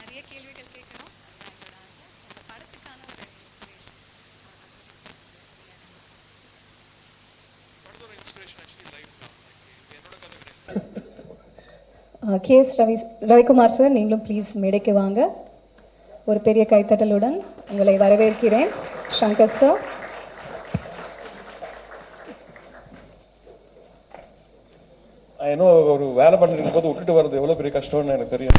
நிறைய கேள்விகள் கேட்கணும், அதுதான் எங்களோட ஆசை. ஸோ இந்த படத்துக்கான ஒரு இன்ஸ்பிரேஷன் படத்தோட இன்ஸ்பிரேஷன் ஆக்சுவலி லைஃப் தான். என்னோட கதை கிடையாது. கேஎஸ் ரவிக்குமார் சார், நீங்களும் ப்ளீஸ் மேடைக்கு வாங்க. ஒரு பெரிய கைத்தட்டலுடன் உங்களை வரவேற்கிறேன். சங்கர் சார். இன்னும் ஒரு வேலை பண்ணிருக்கும் போது விட்டுட்டு வர்றது எவ்வளோ பெரிய கஷ்டம்னு எனக்கு தெரியும்.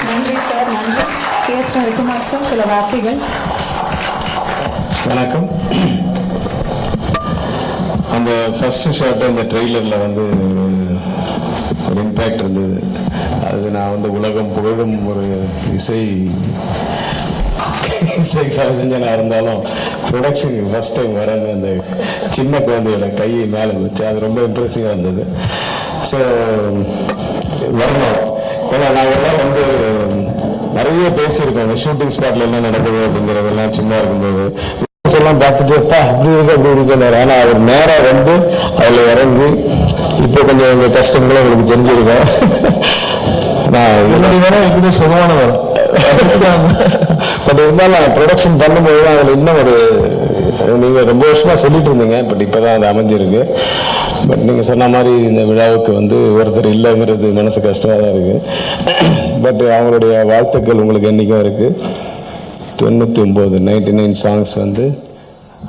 நன்றி சார், நன்றி. கேஎஸ் ரவிக்குமார் சார், சில வார்த்தைகள். வணக்கம். அந்த ஃபர்ஸ்ட் ஷாட் அந்த ட்ரெய்லரில் வந்து ஒரு இம்பேக்ட் இருந்தது. அது நான் வந்து உலகம் புகழும் ஒரு இசை கலைஞனாக இருந்தாலும் ப்ரொடக்ஷனுக்கு ஃபர்ஸ்ட் டைம் வரேன்னு அந்த சின்ன குழந்தையோட கையை மேலே வச்சு அது ரொம்ப இன்ட்ரெஸ்டிங்காக இருந்தது. ஸோ வரணும். ஏன்னா நாங்கள்லாம் வந்து நிறைய பேசியிருக்கோம் அந்த ஷூட்டிங் ஸ்பாட்ல என்ன நடக்குது அப்படிங்கிறதெல்லாம் சும்மா இருக்கும்போது எல்லாம் பார்த்துட்டு இப்படி இருக்கு அப்படி இருக்கு. ஆனால் அவர் நேராக வந்து அதில் இறங்கி இப்போ கொஞ்சம் எங்கள் கஷ்டங்களும் எங்களுக்கு தெரிஞ்சிருக்கோம். நான் எப்படி சுகமான வரும் பட் இருந்தாலும் ப்ரொடக்ஷன் பண்ணும்போது அதில் இன்னும் ஒரு நீங்கள் ரொம்ப வருஷமாக சொல்லிட்டு இருந்தீங்க. பட் இப்போ தான் அது அமைஞ்சிருக்கு. பட் நீங்கள் சொன்ன மாதிரி இந்த விழாவுக்கு வந்து ஒருத்தர் இல்லைங்கிறது மனசு கஷ்டமாக தான் இருக்குது. பட் அவங்களுடைய வாழ்த்துக்கள் உங்களுக்கு என்றைக்கும் இருக்குது. 99 சாங்ஸ் வந்து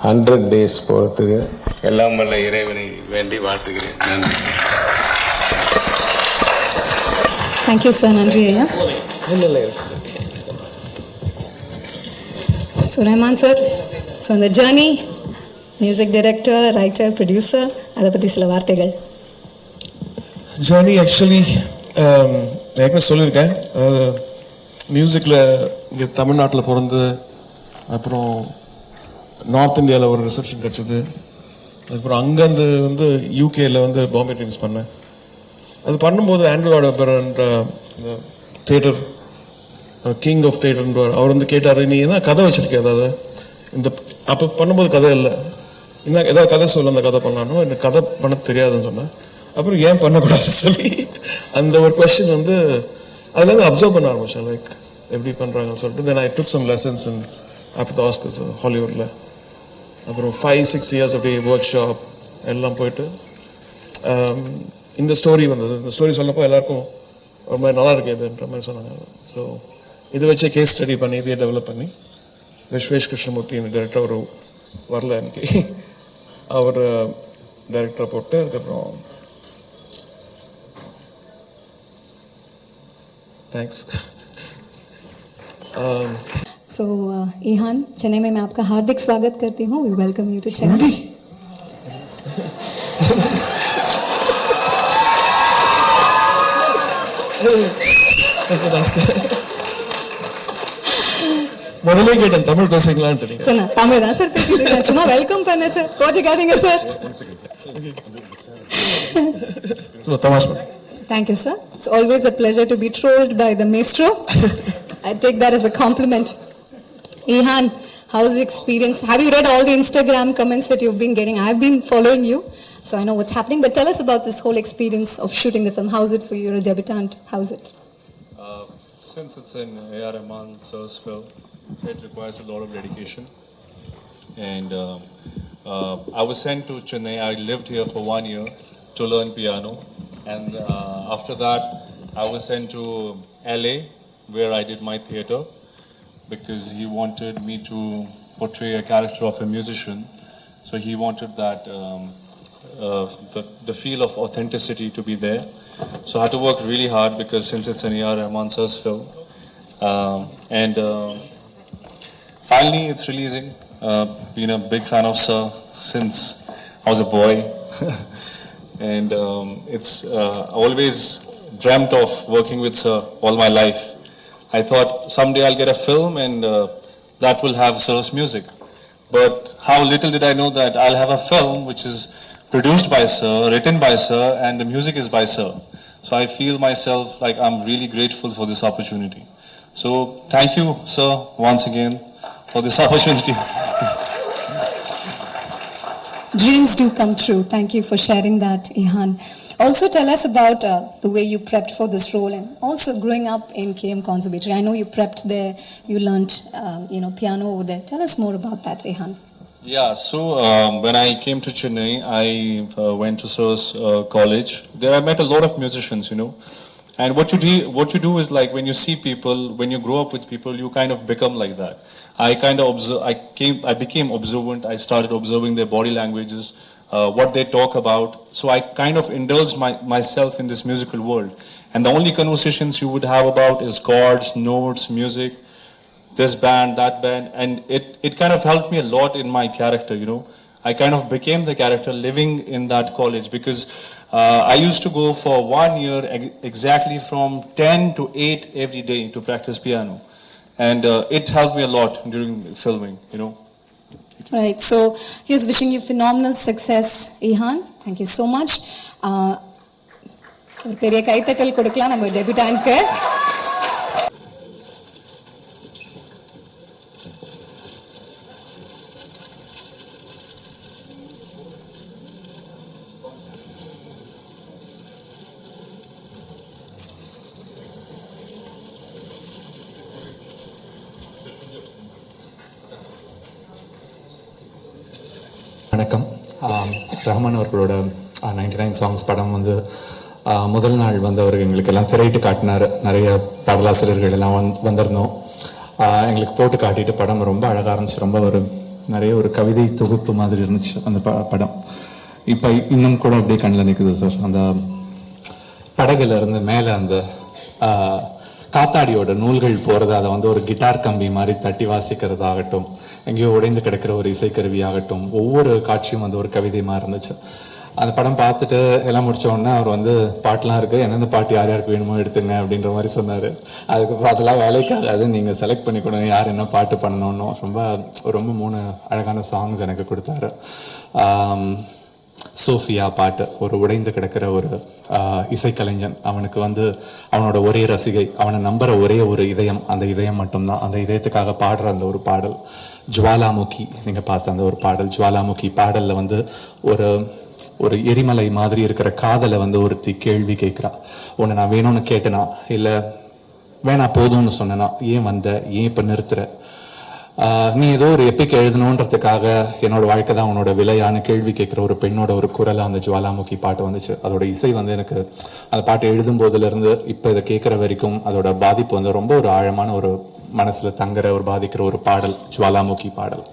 100 days போகிறதுக்கு எல்லாம் வல்ல இறைவனை வேண்டி வாழ்த்துக்கிறேன். நன்றி. Thank you sir. நன்றி ஐயா. ஸோ ரஹ்மான் சார், ஸோ இந்த journey, music director, writer, producer, அதை பற்றி சில வார்த்தைகள். ஜேர்னி ஆக்சுவலி ஏற்கனவே சொல்லியிருக்கேன். மியூசிக்கில் இங்கே தமிழ்நாட்டில் பிறந்து, அப்புறம் நார்த் இந்தியாவில் ஒரு ரிசப்ஷன் கிடச்சிது. அதுக்கப்புறம் அங்கேருந்து வந்து யூகேயில் வந்து பாம்பே ட்ரீம்ஸ் பண்ணேன். அது பண்ணும்போது ஆண்ட்ரூ ஆடபர்ன்ற தியேட்டர் கிங் ஆஃப் தியேட்டர்ன்ற அவர் வந்து கேட்டார், நீ என்ன கதை வச்சுருக்கேன் ஏதாவது இந்த அப்போ பண்ணும்போது கதை இல்லை, இன்னும் ஏதாவது கதை சொல்ல அந்த கதை பண்ணலான்னு. எனக்கு கதை பண்ண தெரியாதுன்னு சொன்னேன். அப்புறம் ஏன் பண்ணக்கூடாதுன்னு சொல்லி அந்த ஒரு கொஸ்டின் வந்து அதுலேருந்து அப்சர்வ் பண்ண ஆரம்பிச்சேன், லைக் எப்படி பண்ணுறாங்கன்னு சொல்லிட்டு. Then I took some lessons in after the Oscars ஹாலிவுட்டில். அப்புறம் 5-6 இயர்ஸ் அப்படியே ஒர்க் ஷாப் எல்லாம் போயிட்டு இந்த ஸ்டோரி வந்தது. இந்த ஸ்டோரி சொன்னப்போ எல்லாருக்கும் ரொம்ப நல்லா இருக்குதுன்ற மாதிரி சொன்னாங்க. ஸோ இதை வச்சு கேஸ் ஸ்டடி பண்ணி இதையே டெவலப் பண்ணி விஸ்வேஷ் கிருஷ்ணமூர்த்தி டைரக்டர் ஒரு வரல எனக்கு. அவர் டைரக்டரை போட்டு அதுக்கப்புறம் थैंक्स. सो ईहान, चेन्नई में मैं आपका हार्दिक स्वागत करती हूँ. We welcome you to Chennai. முதல்ல கேட்டேன் தமிழ் பேசுறீங்களான்னு. சார் நான் தமிழ் தான் சார் பேசிட்டு சும்மா வெல்கம் பண்ணேன் சார், கோச்சிக்காதீங்க சார். தமாஷ் பண்ணேன். Thank you, sir. It's always a pleasure to be trolled by the maestro. I take that as a compliment. Ihan, how's the experience? Have you read all the Instagram comments that you've been getting? I've been following you, so I know what's happening. But tell us about this whole experience of shooting the film. How's it for you? You're a debutant. How's it? Since it's an A.R. Rahman sir's film, it requires a lot of dedication. And I was sent to Chennai. I lived here for 1 year to learn piano. And after that, I was sent to LA, where I did my theatre, because he wanted me to portray a character of a musician. So he wanted that the feel of authenticity to be there. So I had to work really hard, because since it's an A.R. Rahman sir's film, and finally it's releasing. Been a big fan of Sir since I was a boy. And it's always dreamt of working with Sir all my life. I thought someday I'll get a film and that will have Sir's music. But how little did I know that I'll have a film which is produced by Sir, written by Sir, and the music is by Sir. So I feel myself like I'm really grateful for this opportunity. So thank you, Sir, once again for this opportunity. Dreams do come true. Thank you for sharing that, Ihan. Also, tell us about the way you prepped for this role, and also growing up in KM Conservatory. I know you prepped there, you learnt, piano over there. Tell us more about that, Ihan. Yeah, so when I came to Chennai, I went to Sir's college. There I met a lot of musicians, And what you do is, like, when you see people, when you grow up with people, you kind of become like that. I became observant. I started observing their body languages, what they talk about. So I kind of indulged myself in this musical world. And the only conversations you would have about is chords, notes, music, this band, that band. And it kind of helped me a lot in my character, I kind of became the character living in that college, because I used to go for 1 year exactly from 10 to 8 every day to practice piano. And it helped me a lot during filming, Right. So here's wishing you phenomenal success, Ihan. Thank you so much. ஒரு பெரிய கைத்தட்டல் கொடுக்கலாம் நம்ம டெபியூட்டன்ட்க்கு. வணக்கம். ரஹ்மான் அவர்களோட 99 songs படம் வந்து முதல் நாள் வந்து அவர் எங்களுக்கு எல்லாம் திரையிட்டு காட்டினார். நிறைய பாடலாசிரியர்கள் எல்லாம் வந்திருந்தோம். எங்களுக்கு போட்டு காட்டிட்டு படம் ரொம்ப அழகாக இருந்துச்சு. ரொம்ப நிறைய ஒரு கவிதை தொகுப்பு மாதிரி இருந்துச்சு அந்த படம். இப்போ இன்னும் கூட அப்படியே கண்ணில் நிற்குது சார். அந்த படகுல இருந்து மேலே அந்த காத்தாடியோட நூல்கள் போகிறது, அதை வந்து ஒரு கிட்டார் கம்பி மாதிரி தட்டி வாசிக்கிறதாகட்டும், எங்கேயோ உடைந்து கிடக்கிற ஒரு இசைக்கருவி ஆகட்டும், ஒவ்வொரு காட்சியும் வந்து ஒரு கவிதை மாதிரி இருந்துச்சு. அந்த படம் பார்த்துட்டு எல்லாம் முடிச்ச உடனே அவர் வந்து பாட்டெலாம் இருக்குது, எந்தெந்த பாட்டு யார் யாருக்கு வேணுமோ எடுத்துங்க அப்படின்ற மாதிரி சொன்னார். அதுக்கப்புறம் அதெல்லாம் வேலைக்காகாது, நீங்கள் செலக்ட் பண்ணி கொடுங்க யார் என்ன பாட்டு பண்ணணும்னு. ரொம்ப 3 அழகான சாங்ஸ் எனக்கு கொடுத்தாரு. சோஃபியா பாட்டு, ஒரு உடைந்து கிடக்கிற ஒரு இசைக்கலைஞன், அவனுக்கு வந்து அவனோட ஒரே ரசிகை, அவனை நம்புற ஒரே ஒரு இதயம், அந்த இதயம் மட்டும்தான். அந்த இதயத்துக்காக பாடுற அந்த ஒரு பாடல். ஜுவாலாமுகி, நீங்கள் பார்த்த அந்த ஒரு பாடல், ஜுவாலாமுகி பாடலில் வந்து ஒரு எரிமலை மாதிரி இருக்கிற காதலை வந்து ஒருத்தி கேள்வி கேட்குறா. உன்னை நான் வேணும்னு கேட்டேனா, இல்லை வேணா போதும்னு சொன்னேனா, ஏன் வந்த, ஏன் இப்போ நிறுத்துற, நீ ஏதோ ஒரு எப்பிக் எழுதணுன்றதுக்காக என்னோட வாழ்க்கை தான் உன்னோட விலையான கேள்வி கேட்குற ஒரு பெண்ணோட ஒரு குரலாக அந்த ஜுவாலாமுகி பாட்டு வந்துச்சு. அதோட இசை வந்து எனக்கு அந்த பாட்டு எழுதும் போதுலேருந்து இப்போ இதை கேட்குற வரைக்கும் அதோட பாதிப்பு வந்து ரொம்ப ஒரு ஆழமான ஒரு மனசில் தங்குற ஒரு பாதிக்கிற ஒரு பாடல் ஜுவாலாமுகி பாடல்.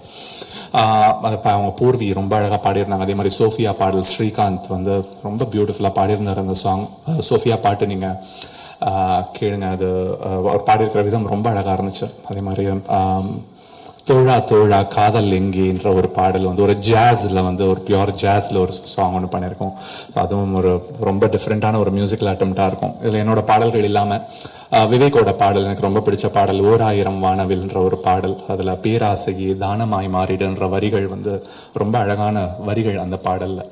அவங்க பூர்வி ரொம்ப அழகாக பாடியிருந்தாங்க. அதே மாதிரி சோஃபியா பாடல் ஸ்ரீகாந்த் வந்து ரொம்ப பியூட்டிஃபுல்லாக பாடியிருந்தார் அந்த சாங். சோஃபியா பாட்டு நீங்கள் கேளுங்க, அது அவர் பாடியிருக்கிற விதம் ரொம்ப அழகாக இருந்துச்சு. அதே மாதிரி தோழா தோழா காதல் எங்கேன்ற ஒரு பாடல் வந்து ஒரு ஜாஸில் வந்து ஒரு பியூர் ஜாஸில் ஒரு சாங் ஒன்று பண்ணியிருக்கோம். ஸோ அதுவும் ஒரு ரொம்ப டிஃப்ரெண்ட்டான ஒரு மியூசிக்கல் அட்டம்ப்டாக இருக்கும். இதில் என்னோட பாடல்கள் இல்லாமல் விவேக்கோட பாடல் எனக்கு ரொம்ப பிடிச்ச பாடல் 1000 வானவில்ன்ற ஒரு பாடல். அதில் பேராசையே தானமாய் மாறிடுன்ற வரிகள் வந்து ரொம்ப அழகான வரிகள் அந்த பாடலில்.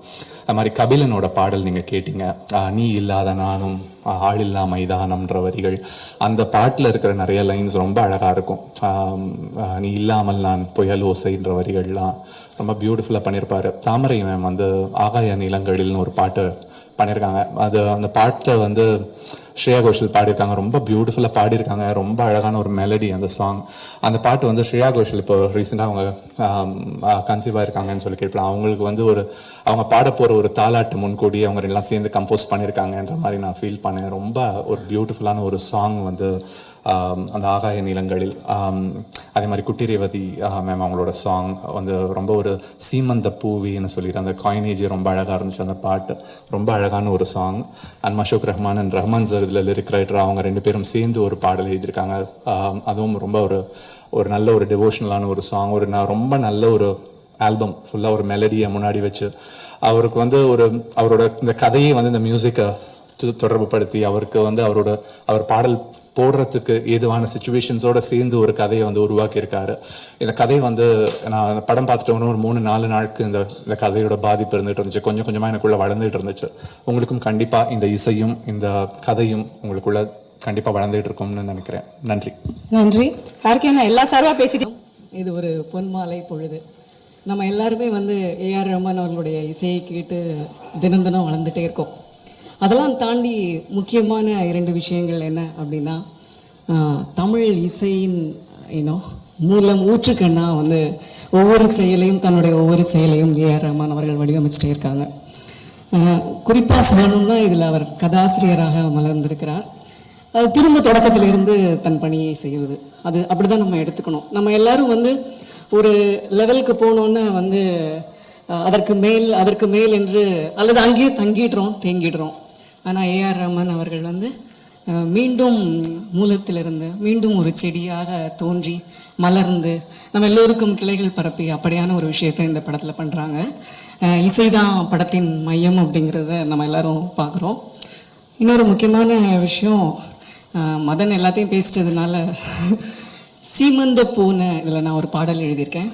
அது மாதிரி கபிலனோட பாடல் நீங்கள் கேட்டீங்க, நீ இல்லாத நானும் ஆளில்லா மைதானம்ன்ற வரிகள். அந்த பாட்டில் இருக்கிற நிறைய லைன்ஸ் ரொம்ப அழகாக இருக்கும். நீ இல்லாமல் நான் புயல் ஓசைன்ற வரிகள்லாம் ரொம்ப பியூட்டிஃபுல்லாக பண்ணியிருப்பார். தாமரை மேம் வந்து ஆகாய நிலங்களில்னு ஒரு பாட்டு பண்ணியிருக்காங்க. அந்த பாட்டை வந்து ஸ்ரேயா கோஷல் பாடியிருக்காங்க, ரொம்ப பியூட்டிஃபுல்லாக பாடியிருக்காங்க. ரொம்ப அழகான ஒரு மெலடி அந்த சாங். அந்த பாட்டு வந்து ஸ்ரேயா கோஷல் இப்போ ரீசெண்டாக அவங்க கன்சீவ் ஆயிருக்காங்கன்னு சொல்லி கேட்கலாம். அவங்களுக்கு வந்து அவங்க பாட போகிற ஒரு தாலாட்டு முன்கூடி அவங்க எல்லாம் சேர்ந்து கம்போஸ் பண்ணியிருக்காங்கன்ற மாதிரி நான் ஃபீல் பண்ணேன். ரொம்ப ஒரு பியூட்டிஃபுல்லான ஒரு சாங் வந்து அந்த ஆகாய நிலங்களில். அதே மாதிரி குட்டி ரேவதி மேம் அவங்களோட சாங் வந்து ரொம்ப ஒரு சீமந்த பூவின்னு சொல்லிட்டு அந்த காயினேஜ் ரொம்ப அழகாக இருந்துச்சு. அந்த பாட்டு ரொம்ப அழகான ஒரு song. And Mashook Rahman and Rahman sir இதில் லிரிக் ரைட்டர் அவங்க 2 பேரும் சேர்ந்து ஒரு பாடல் எழுதியிருக்காங்க. அதுவும் ரொம்ப ஒரு நல்ல ஒரு டிவோஷனலான ஒரு சாங். ரொம்ப நல்ல ஒரு ஆல்பம் ஃபுல்லாக ஒரு மெலடியை முன்னாடி வச்சு அவருக்கு வந்து அவரோட இந்த கதையை வந்து இந்த மியூசிக்கை தொடர்பு படுத்தி அவருக்கு வந்து அவர் பாடல் போடுறதுக்கு ஏதுவான சுச்சுவேஷன்ஸோட சேர்ந்து ஒரு கதையை வந்து உருவாக்கியிருக்காரு. இந்த கதை வந்து நான் படம் பார்த்துட்டு ஒரு 3-4 நாளுக்கு இந்த கதையோட பாதிப்பு இருந்துகிட்டு இருந்துச்சு. கொஞ்சம் கொஞ்சமாக எனக்குள்ளே வளர்ந்துட்டு இருந்துச்சு. உங்களுக்கும் கண்டிப்பாக இந்த இசையும் இந்த கதையும் உங்களுக்குள்ள கண்டிப்பாக வளர்ந்துட்டு இருக்கும்னு நினைக்கிறேன். நன்றி. நன்றி. யாருக்கும் எல்லா சார்பாக பேசிட்டோம். இது ஒரு பொன்மாலை பொழுது. நம்ம எல்லாருமே வந்து ஏஆர் ரஹ்மான் அவர்களுடைய இசையை கேட்டு தினம் தினம் வளர்ந்துட்டே இருக்கோம். அதெல்லாம் தாண்டி முக்கியமான 2 விஷயங்கள் என்ன அப்படின்னா, தமிழ் இசையின் மூலம் ஊற்றுக்கண்ணா வந்து ஒவ்வொரு செயலையும் தன்னுடைய ஒவ்வொரு செயலையும் ஏஆர் ரஹ்மான் அவர்கள் வடிவமைச்சிட்டே இருக்காங்க. குறிப்பாக சொல்லணும்னா இதில் அவர் கதாசிரியராக மலர்ந்திருக்கிறார். அது திரும்ப தொடக்கத்திலிருந்து தன் பணியை செய்வது, அது அப்படிதான் நம்ம எடுத்துக்கணும். நம்ம எல்லாரும் வந்து ஒரு லெவலுக்கு போனோன்னு வந்து அதற்கு மேல் என்று அல்லது அங்கேயே தேங்கிடுறோம். ஆனால் ஏஆர் ரஹ்மான் அவர்கள் வந்து மீண்டும் மூலத்திலிருந்து மீண்டும் ஒரு செடியாக தோன்றி மலர்ந்து நம்ம எல்லோருக்கும் கிளைகள் பரப்பி அப்படியான ஒரு விஷயத்தை இந்த படத்தில் பண்ணுறாங்க. இசைதான் படத்தின் மையம் அப்படிங்கிறத நம்ம எல்லாரும் பார்க்குறோம். இன்னொரு முக்கியமான விஷயம், மதன் எல்லாத்தையும் பேசிட்டதுனால சீமந்த பூனை இதில் நான் ஒரு பாடல் எழுதியிருக்கேன்.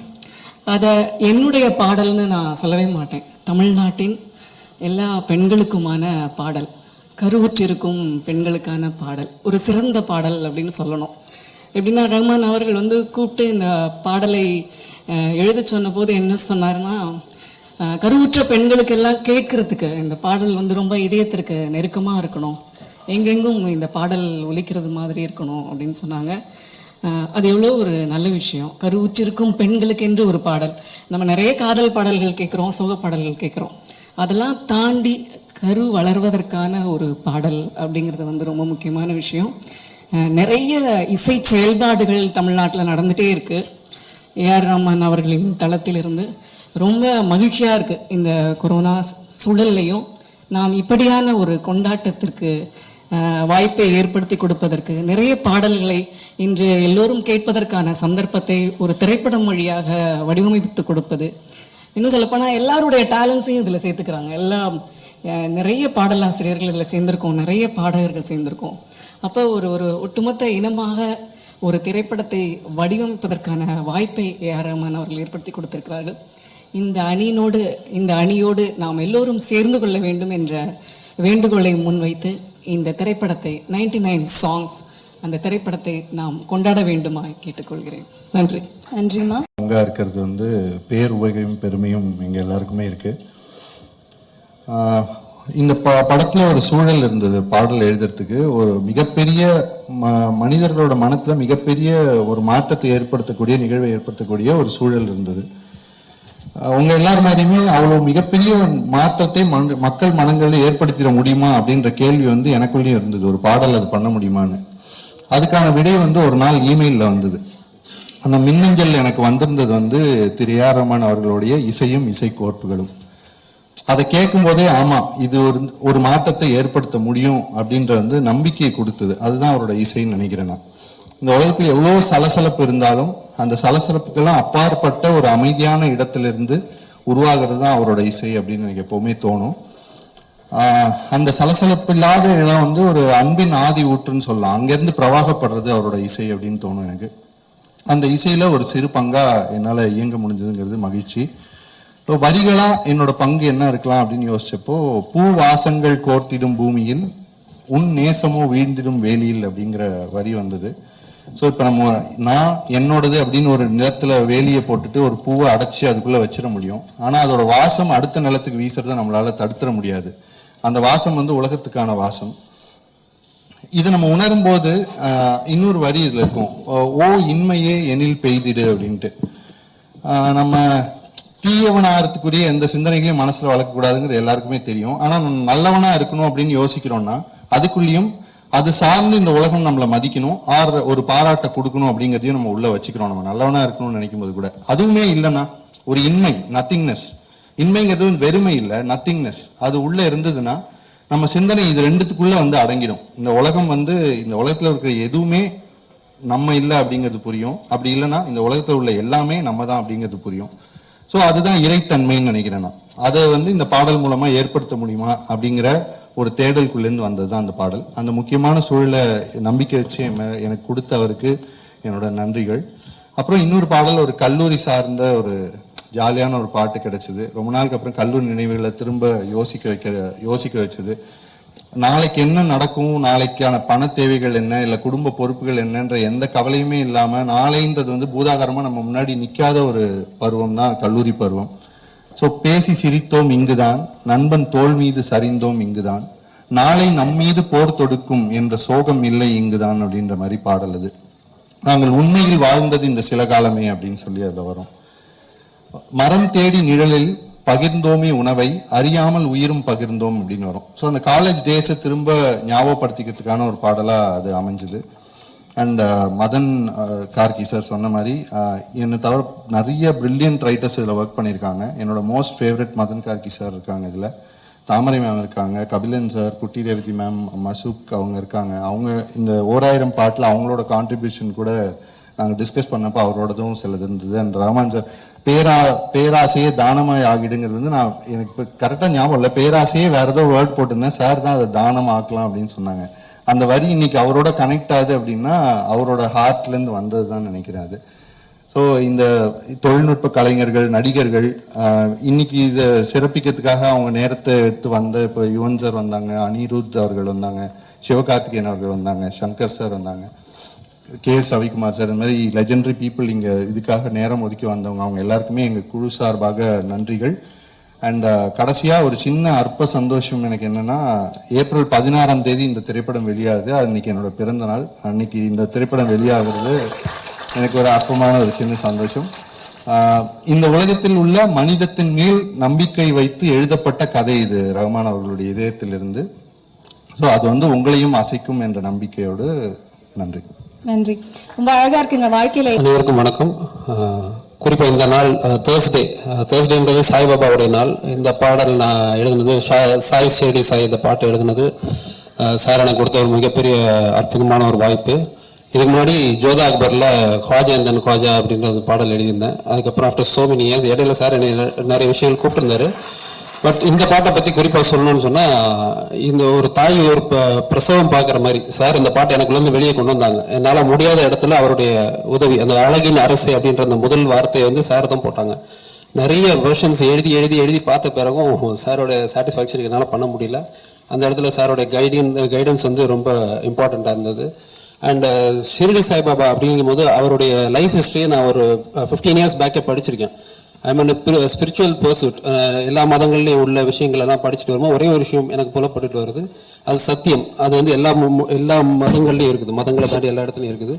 அதை என்னுடைய பாடல்னு நான் சொல்லவே மாட்டேன். தமிழ்நாட்டின் எல்லா பெண்களுக்குமான பாடல், கருவுற்றிருக்கும் பெண்களுக்கான பாடல், ஒரு சிறந்த பாடல் அப்படின்னு சொல்லணும். எப்படின்னா ரஹ்மான் அவர்கள் வந்து கூப்பிட்டு இந்த பாடலை எழுத சொன்ன போது என்ன சொன்னார்னா, கருவுற்ற பெண்களுக்கெல்லாம் கேட்கறதுக்கு இந்த பாடல் வந்து ரொம்ப இதயத்திற்கு நெருக்கமாக இருக்கணும், எங்கெங்கும் இந்த பாடல் ஒலிக்கிறது மாதிரி இருக்கணும் அப்படின்னு சொன்னாங்க. அது எவ்வளோ ஒரு நல்ல விஷயம். கருவுற்றிருக்கும் பெண்களுக்கு என்று ஒரு பாடல். நம்ம நிறைய காதல் பாடல்கள் கேட்குறோம், சோக பாடல்கள் கேட்குறோம். அதெல்லாம் தாண்டி கரு வளர்வதற்கான ஒரு பாடல் அப்படிங்கிறது வந்து ரொம்ப முக்கியமான விஷயம். நிறைய இசை செயல்பாடுகள் தமிழ்நாட்டில் நடந்துகிட்டே இருக்குது. ஏஆர் ரஹ்மான் அவர்களின் தளத்திலிருந்து ரொம்ப மகிழ்ச்சியாக இருக்குது. இந்த கொரோனா சூழல்லையும் நாம் இப்படியான ஒரு கொண்டாட்டத்திற்கு வாய்ப்பை ஏற்படுத்தி கொடுப்பதற்கு, நிறைய பாடல்களை இன்று எல்லோரும் கேட்பதற்கான சந்தர்ப்பத்தை ஒரு திரைப்படம் வழியாக வடிவமைத்து கொடுப்பது. இன்னும் சொல்லப்போனால் எல்லாருடைய டேலண்ட்ஸையும் இதில் சேர்த்துக்கிறாங்க. நிறைய பாடலாசிரியர்கள் இதில் சேர்ந்திருக்கோம், நிறைய பாடகர்கள் சேர்ந்திருக்கோம். அப்போ ஒரு ஒட்டுமொத்த இனமாக ஒரு திரைப்படத்தை வடிவமைப்பதற்கான வாய்ப்பை ஏஆர் ரஹ்மான் அவர்கள் ஏற்படுத்தி கொடுத்திருக்கிறார்கள். இந்த அணியோடு நாம் எல்லோரும் சேர்ந்து கொள்ள வேண்டும் என்ற வேண்டுகோளை முன்வைத்து இந்த திரைப்படத்தை 99 சாங்ஸ் அந்த திரைப்படத்தை நாம் கொண்டாட வேண்டுமாய் கேட்டுக்கொள்கிறேன். நன்றி. நன்றிம்மா. அங்கே இருக்கிறது வந்து பேர் உபகையும் பெருமையும் எங்கள் எல்லாருக்குமே இருக்குது. இந்த படத்தில் ஒரு சூழல் இருந்தது பாடல் எழுதுறதுக்கு. ஒரு மிகப்பெரிய மனிதர்களோட மனத்தில் மிகப்பெரிய ஒரு மாற்றத்தை ஏற்படுத்தக்கூடிய, நிகழ்வை ஏற்படுத்தக்கூடிய ஒரு சூழல் இருந்தது. உங்க எல்லார் மாதிரியுமே அவ்வளோ மிகப்பெரிய மாற்றத்தை மக்கள் மனங்களில் ஏற்படுத்திட முடியுமா அப்படின்ற கேள்வி வந்து எனக்குள்ளேயும் இருந்தது. ஒரு பாடல் அது பண்ண முடியுமான்னு. அதுக்கான விடை வந்து ஒரு நாள் இமெயிலில் வந்தது. அந்த மின்னஞ்சல் எனக்கு வந்திருந்தது வந்து திரு ஏஆர் ரஹ்மான் அவர்களுடைய இசையும் இசை கோர்ப்புகளும். அதை கேட்கும் போதே ஆமா இது ஒரு மாற்றத்தை ஏற்படுத்த முடியும் அப்படின்ற வந்து நம்பிக்கையை கொடுத்தது. அதுதான் அவரோட இசைன்னு நினைக்கிறேன் நான். இந்த உலகத்தில் எவ்வளோ சலசலப்பு இருந்தாலும் அந்த சலசலப்புக்கெல்லாம் அப்பாற்பட்ட ஒரு அமைதியான இடத்திலிருந்து உருவாகிறது தான் அவரோட இசை அப்படின்னு எனக்கு எப்பவுமே தோணும். அந்த சலசலப்பு இல்லாத இடம் வந்து ஒரு அன்பின் ஆதி ஊற்றுன்னு சொல்லலாம். அங்கேருந்து பிரவாகப்படுறது அவரோட இசை அப்படின்னு தோணும் எனக்கு. அந்த இசையில ஒரு சிறு பங்கா என்னால் இயங்க முடிஞ்சதுங்கிறது மகிழ்ச்சி. இப்போ வரிகளா என்னோட பங்கு என்ன இருக்கலாம் அப்படின்னு யோசிச்சப்போ, பூ வாசங்கள் கோர்த்திடும் பூமியில் உன் நேசமோ வீழ்ந்திடும் வேலியில் அப்படிங்கிற வரி வந்தது. ஸோ இப்போ நான் என்னோடது அப்படின்னு ஒரு நிலத்துல வேலியை போட்டுட்டு ஒரு பூவை அடைச்சி அதுக்குள்ள வச்சிட முடியும். ஆனால் அதோட வாசம் அடுத்த நிலத்துக்கு வீசுறதை நம்மளால தடுத்துட முடியாது. அந்த வாசம் வந்து உலகத்துக்கான வாசம். இதை நம்ம உணரும் போது இன்னொரு வரி இதுல இருக்கும், ஓ இன்மையே எனில் பெய்திடு அப்படின்ட்டு. நம்ம தீயவனாகிறதுக்குரிய எந்த சிந்தனைகளையும் மனசுல வளர்க்கக்கூடாதுங்கிறது எல்லாருக்குமே தெரியும். ஆனா நம்ம நல்லவனா இருக்கணும் அப்படின்னு யோசிக்கிறோம்னா அதுக்குள்ளேயும் அது சார்ந்து இந்த உலகம் நம்மளை மதிக்கணும், ஒரு பாராட்டை கொடுக்கணும் அப்படிங்கிறதையும் நம்ம உள்ள வச்சுக்கிறோம். நம்ம நல்லவனா இருக்கணும்னு நினைக்கும் போது கூட அதுவுமே இல்லைன்னா ஒரு இன்மை, நத்திங்னஸ். இன்மைங்கிறது வெறுமை இல்லை, நத்திங்னஸ். அது உள்ள இருந்ததுன்னா நம்ம சிந்தனை இது ரெண்டுத்துக்குள்ள வந்து அடங்கிடும். இந்த உலகம் வந்து இந்த உலகத்துல இருக்கிற எதுவுமே நம்ம இல்லை அப்படிங்கிறது புரியும். அப்படி இல்லைன்னா இந்த உலகத்துல உள்ள எல்லாமே நம்ம தான் அப்படிங்கிறது புரியும். ஸோ அதுதான் இறைத்தன்மைன்னு நினைக்கிறேன் நான். அதை வந்து இந்த பாடல் மூலமா ஏற்படுத்த முடியுமா அப்படிங்கிற ஒரு தேடலுக்குள்ளேருந்து வந்தது தான் அந்த பாடல். அந்த முக்கியமான சூழலை நம்பிக்கை வச்சு எனக்கு கொடுத்தவருக்கு என்னோட நன்றிகள். அப்புறம் இன்னொரு பாடல் ஒரு கல்லூரி சார்ந்த ஒரு ஜாலியான ஒரு பாட்டு கிடைச்சது. ரொம்ப நாளுக்கு அப்புறம் கல்லூரி நினைவுகளை திரும்ப யோசிக்க வச்சது. நாளைக்கு என்ன நடக்கும், நாளைக்கான பண தேவைகள் என்ன, இல்லை குடும்ப பொறுப்புகள் என்னன்ற எந்த கவலையுமே இல்லாமல் நாளைன்றது வந்து பூதாகரமாக நம்ம முன்னாடி நிற்காத ஒரு பருவம் தான் கல்லூரி பருவம். ஸோ பேசி சிரித்தோம் இங்குதான், நண்பன் தோல் மீது சரிந்தோம் இங்குதான், நாளை நம்மீது போர் தொடுக்கும் என்ற சோகம் இல்லை இங்குதான் அப்படின்ற மாதிரி பாடல் அது. நாங்கள் உண்மையில் வாழ்ந்தது இந்த சில காலமே அப்படின்னு சொல்லி அதில் வரும். மரம் தேடி நிழலில் பகிர்ந்தோமே உணவை, அறியாமல் உயிரும் பகிர்ந்தோம் அப்படின்னு வரும். ஸோ அந்த காலேஜ் டேஸை திரும்ப ஞாபகப்படுத்திக்கிறதுக்கான ஒரு பாடலாக அது அமைஞ்சுது. அண்ட் மதன் கார்கி சார் சொன்ன மாதிரி என்னை தவிர நிறைய பிரில்லியன்ட் ரைட்டர்ஸ் இதில் ஒர்க் பண்ணியிருக்காங்க. என்னோட most favourite Madhan Karky sir இருக்காங்க இதில், தாமரை மேம் இருக்காங்க, கபிலன் சார், குட்டி ரேவதி மேம், மசூக் அவங்க இருக்காங்க. அவங்க இந்த 1000 பாட்டில் அவங்களோட கான்ட்ரிபியூஷன் கூட நாங்கள் டிஸ்கஸ் பண்ணப்போ அவரோடதும் சிலது இருந்தது. அண்ட் ரஹ்மான் சார் பேராசையே தானமாய் ஆகிடுங்கிறது வந்து நான் எனக்கு இப்போ கரெக்டாக ஞாபகம் இல்லை, பேராசையே வேற ஏதோ வேர்ட் போட்டிருந்தேன், சார் தான் அதை தானம் ஆக்கலாம் அப்படின்னு சொன்னாங்க. அந்த வரி இன்னைக்கு அவரோட கனெக்ட் ஆகுது அப்படின்னா அவரோட ஹார்ட்லேருந்து வந்தது தான் நினைக்கிறேன் அது. ஸோ இந்த தொழில்நுட்ப கலைஞர்கள், நடிகர்கள் இன்னைக்கு இதை சிறப்பிக்கிறதுக்காக அவங்க நேரத்தை எடுத்து வந்த இப்போ யுவன் சார் வந்தாங்க, அனிருத் அவர்கள் வந்தாங்க, சிவகார்த்திகேயன் அவர்கள் வந்தாங்க, சங்கர் சார் வந்தாங்க, KS ரவிக்குமார் சார், இந்த மாதிரி லெஜெண்டரி பீப்புள் இங்கே இதுக்காக நேரம் ஒதுக்கி வந்தவங்க. அவங்க எல்லாருக்குமே எங்கள் குழு சார்பாக நன்றிகள். அண்ட் கடைசியாக ஒரு சின்ன அற்ப சந்தோஷம் எனக்கு என்னென்னா, ஏப்ரல் 16ஆம் தேதி இந்த திரைப்படம் வெளியாகுது. அது இன்னைக்கு என்னோட பிறந்த நாள். அன்னைக்கு இந்த திரைப்படம் வெளியாகிறது எனக்கு ஒரு அற்பமான ஒரு சின்ன சந்தோஷம். இந்த உலகத்தில் உள்ள மனிதத்தின் மேல் நம்பிக்கை வைத்து எழுதப்பட்ட கதை இது, ரஹ்மான் அவர்களுடைய இதயத்திலிருந்து. ஸோ அது வந்து உங்களையும் அசைக்கும் என்ற நம்பிக்கையோடு நன்றி. நன்றி. ரொம்ப அழகா இருக்குங்க வாழ்க்கையில. அனைவருக்கும் வணக்கம். குறிப்பாக இந்த நாள் தேர்ஸ்டேன்றது சாய்பாபாவுடைய நாள். இந்த பாடல் நான் எழுதுனது சாய் ஷேடி சாய், இந்த பாட்டு எழுதுனது சார் எனக்கு கொடுத்த ஒரு மிகப்பெரிய அற்புதமான ஒரு வாய்ப்பு. இதுக்கு முன்னாடி ஜோதா அக்பரில் ஹாஜேந்தன் ஹாஜா அப்படின்ற ஒரு பாடல் எழுதியிருந்தேன். அதுக்கப்புறம் ஆஃப்டர் சோ மெனி இயர்ஸ் இடையில சார் என்னை நிறைய விஷயங்கள் கூப்பிட்டுருந்தாரு. பட் இந்த பாட்டை பற்றி குறிப்பாக சொல்லணும்னு சொன்னால், இந்த ஒரு தாய் ஒரு பிரசவம் பார்க்குற மாதிரி சார் இந்த பாட்டை எனக்குள்ளேருந்து வெளியே கொண்டு வந்தாங்க. என்னால் முடியாத இடத்துல அவருடைய உதவி, அந்த அழகின் அரசு அப்படின்ற அந்த முதல் வார்த்தையை வந்து சார் தான் போட்டாங்க. நிறைய வெர்ஷன்ஸ் எழுதி எழுதி எழுதி பார்த்த பிறகும் சாரோட சாட்டிஸ்ஃபேக்ஷனுக்கு என்னால் பண்ண முடியல. அந்த இடத்துல சாரோட கைடன்ஸ் வந்து ரொம்ப இம்பார்ட்டண்ட்டாக இருந்தது. அண்ட் ஷிரடி சாய்பாபா அப்படிங்கும்போது அவருடைய லைஃப் ஹிஸ்ட்ரியை நான் ஒரு 15 இயர்ஸ் பேக்கே படிச்சிருக்கேன். ஐ மீன் ஸ்பிரிச்சுவல் பர்சூட். எல்லா மதங்கள்லையும் உள்ள விஷயங்கள் எல்லாம் படிச்சுட்டு வரும்போது ஒரே ஒரு விஷயம் எனக்கு புலப்பட்டுட்டு வருது, அது சத்தியம். அது வந்து எல்லா மதங்கள்லையும் இருக்குது, மதங்களை தாண்டி எல்லா இடத்துலையும் இருக்குது.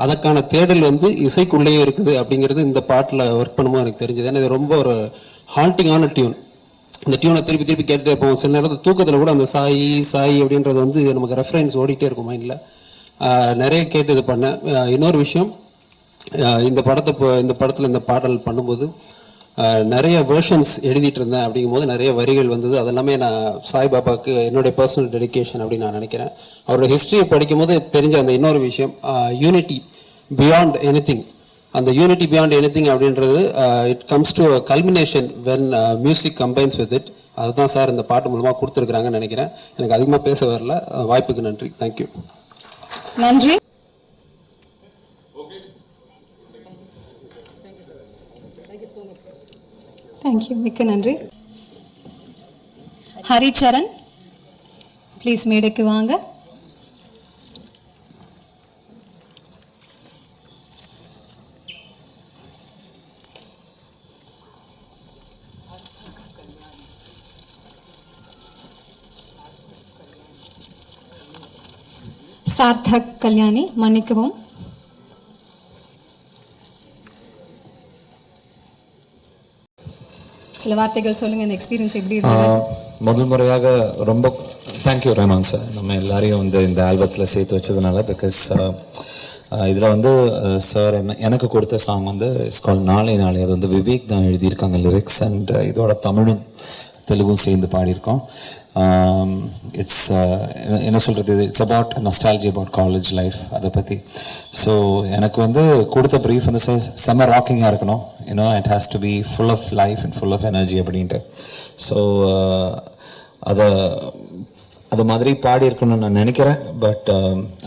அதற்கான தேடல் வந்து இசைக்குள்ளேயே இருக்குது அப்படிங்கிறது இந்த பாட்டில் ஒர்க் பண்ணும்போது எனக்கு தெரிஞ்சது. ஏன்னா இது ரொம்ப ஒரு ஹாண்டிங்கான டியூன். இந்த டியூனை திருப்பி திருப்பி கேட்டுட்டே இருப்போம். சில நேரத்தில் தூக்கத்தில் கூட அந்த சாயி சாயி அப்படின்றது வந்து நமக்கு ரெஃபரன்ஸ் ஓடிட்டே இருக்கும் மைண்டில். நிறைய கேட்டு இது பண்ணேன். இன்னொரு விஷயம், இந்த படத்தில் இந்த பாடல் பண்ணும்போது நிறைய வேர்ஷன்ஸ் எழுதிட்டு இருந்தேன். அப்படிங்கும்போது நிறைய வரிகள் வந்தது. அதெல்லாமே நான் சாய்பாபாவுக்கு என்னுடைய பர்சனல் டெடிகேஷன் அப்படின்னு நான் நினைக்கிறேன். அவரோட ஹிஸ்ட்ரியை படிக்கும்போது தெரிஞ்ச அந்த இன்னொரு விஷயம், யூனிட்டி பியாண்ட் எனிதிங். அந்த யூனிட்டி பியாண்ட் எனிதிங் அப்படின்றது it comes to culmination when music combines with it. அதுதான் சார் இந்த பாட்டு மூலமாக கொடுத்துருக்குறாங்கன்னு நினைக்கிறேன். எனக்கு அதிகமாக பேச வரல. வாய்ப்புக்கு நன்றி. தேங்க்யூ. நன்றி. தேங்க்யூ, மிக்க நன்றி. ஹரிச்சரன் ப்ளீஸ் மேடைக்கு வாங்க. சார்த்தக் கல்யாணி, மன்னிக்கவும். சில வார்த்தைகள் சொல்லுங்க, இந்த எக்ஸ்பீரியன்ஸ் எப்படி இருந்தது? முதல் முறையாக ரொம்ப தேங்க்யூ ரஹ்மான் சார், நம்ம எல்லாரையும் வந்து இந்த ஆல்பத்தில் சேர்த்து வச்சதுனால. பிகாஸ் இதில் வந்து சார் எனக்கு கொடுத்த சாங் வந்து இட்ஸ் கால் நாளை நாளை. அது வந்து விவேக் தான் எழுதியிருக்காங்க லிரிக்ஸ். அண்ட் இதோட தமிழும் தெலுங்கும் சேர்ந்து பாடியிருக்கோம். இட்ஸ் என்ன சொல்கிறது, it's about nostalgia about college life, அதை பற்றி. ஸோ எனக்கு வந்து கொடுத்த ப்ரீஃப் வந்து செம்ம ராக்கிங்காக இருக்கணும், you know it has to be full of life and full of energy அப்படின்ட்டு. ஸோ அது மாதிரி பாடி இருக்கணும்னு நான் நினைக்கிறேன். But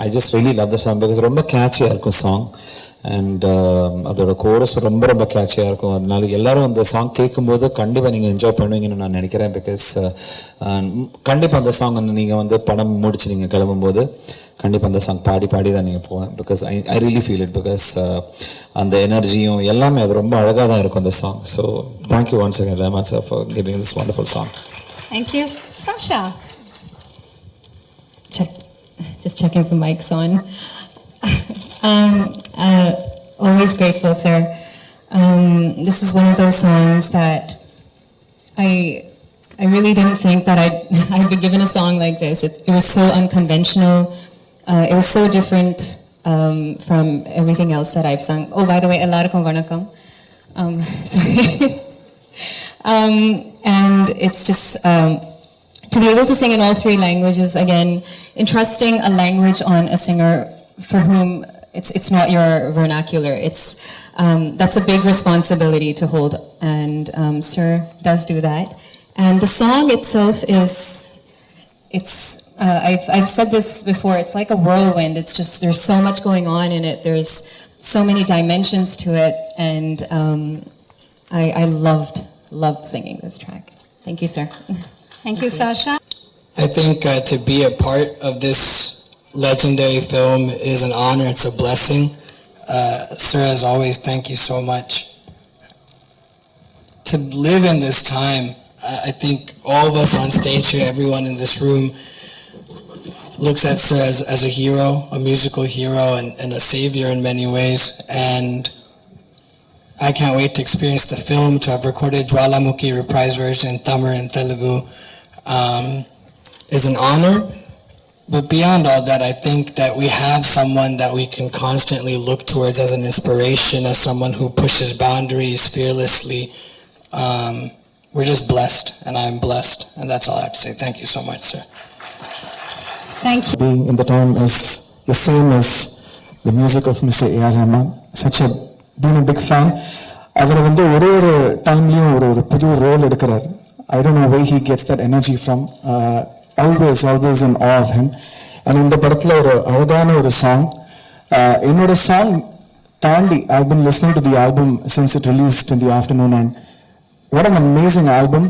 I just really love the song because ரொம்ப கேட்சியாக இருக்கும் சாங். அண்ட் அதோட கோரஸ் ரொம்ப ரொம்ப கேட்சியாக இருக்கும். அதனால எல்லாரும் அந்த சாங் கேட்கும்போது கண்டிப்பாக நீங்கள் என்ஜாய் பண்ணுவீங்கன்னு நான் நினைக்கிறேன். பிகாஸ் கண்டிப்பாக அந்த சாங் வந்து நீங்கள் வந்து படம் முடிச்சு நீங்கள் கிளம்பும்போது கண்டிப்பாக அந்த சாங் பாடி தான் நீங்கள் போவேன். Because I really feel it. Because அந்த எனர்ஜியும் எல்லாமே அது ரொம்ப அழகாக தான் இருக்கும் அந்த song. So thank you once again Rahman sir for giving this wonderful song. Thank you. Sasha. Just checking if the mic's on. Always grateful, sir. This is one of those songs that I really didn't think that I'd be given a song like this. It was so unconventional. It was so different from everything else that I've sung. Oh, by the way, Ellarukkum Vanakkam. Sorry. And it's just to be able to sing in all three languages, again, entrusting a language on a singer for whom it's not your vernacular. That's a big responsibility to hold, and Sir does do that. And the song itself I've said this before, it's like a whirlwind. It's just, there's so much going on in it. There's so many dimensions to it, and I loved singing this track. Thank you, sir. Thank you, Sasha. I think to be a part of this legendary film is an honor, it's a blessing. Sir, as always, thank you so much. To live in this time, I think all of us on stage here, everyone in this room, looks at Sir as a hero, a musical hero, and a savior in many ways. And I can't wait to experience the film, to have recorded Jwalamukhi reprise version in Tamil and Telugu. Is an honor. But beyond all that, I think that we have someone that we can constantly look towards as an inspiration, as someone who pushes boundaries fearlessly. We're just blessed, and I'm blessed, and that's all I have to say. Thank you so much, sir. Thank you. Being in the time is the same as the music of Mr. A.R. Rahman. Been a big fan. அவர் வந்து ஒரு டைம்லயும் ஒரு புது role எடுக்கிறார். I don't know where he gets that energy from. Always in awe of him. And இந்த படத்துல ஒரு அழகான ஒரு சாங், என்னோட சாங் தாண்டி I've been listening to the album since it released in the afternoon, and what an amazing album.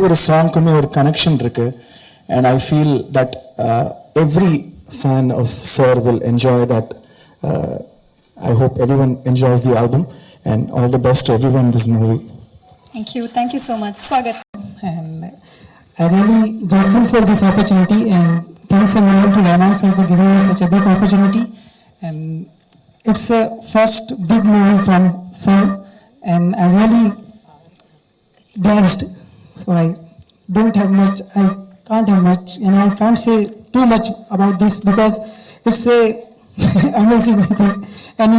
ஒரு சாங்க்குமே ஒரு connection இருக்கு, and I feel that every fan of Sir will enjoy that. I hope everyone enjoys the album, and all the best to everyone in this movie. Thank you so much. Swagat. And I'm really grateful for this opportunity, and thanks a million to Rahman sir for giving me such a big opportunity. And it's the first big movie from Sir, and I'm really blessed. So I can't have much, and I can't say too much about this because it's a amazing thing. And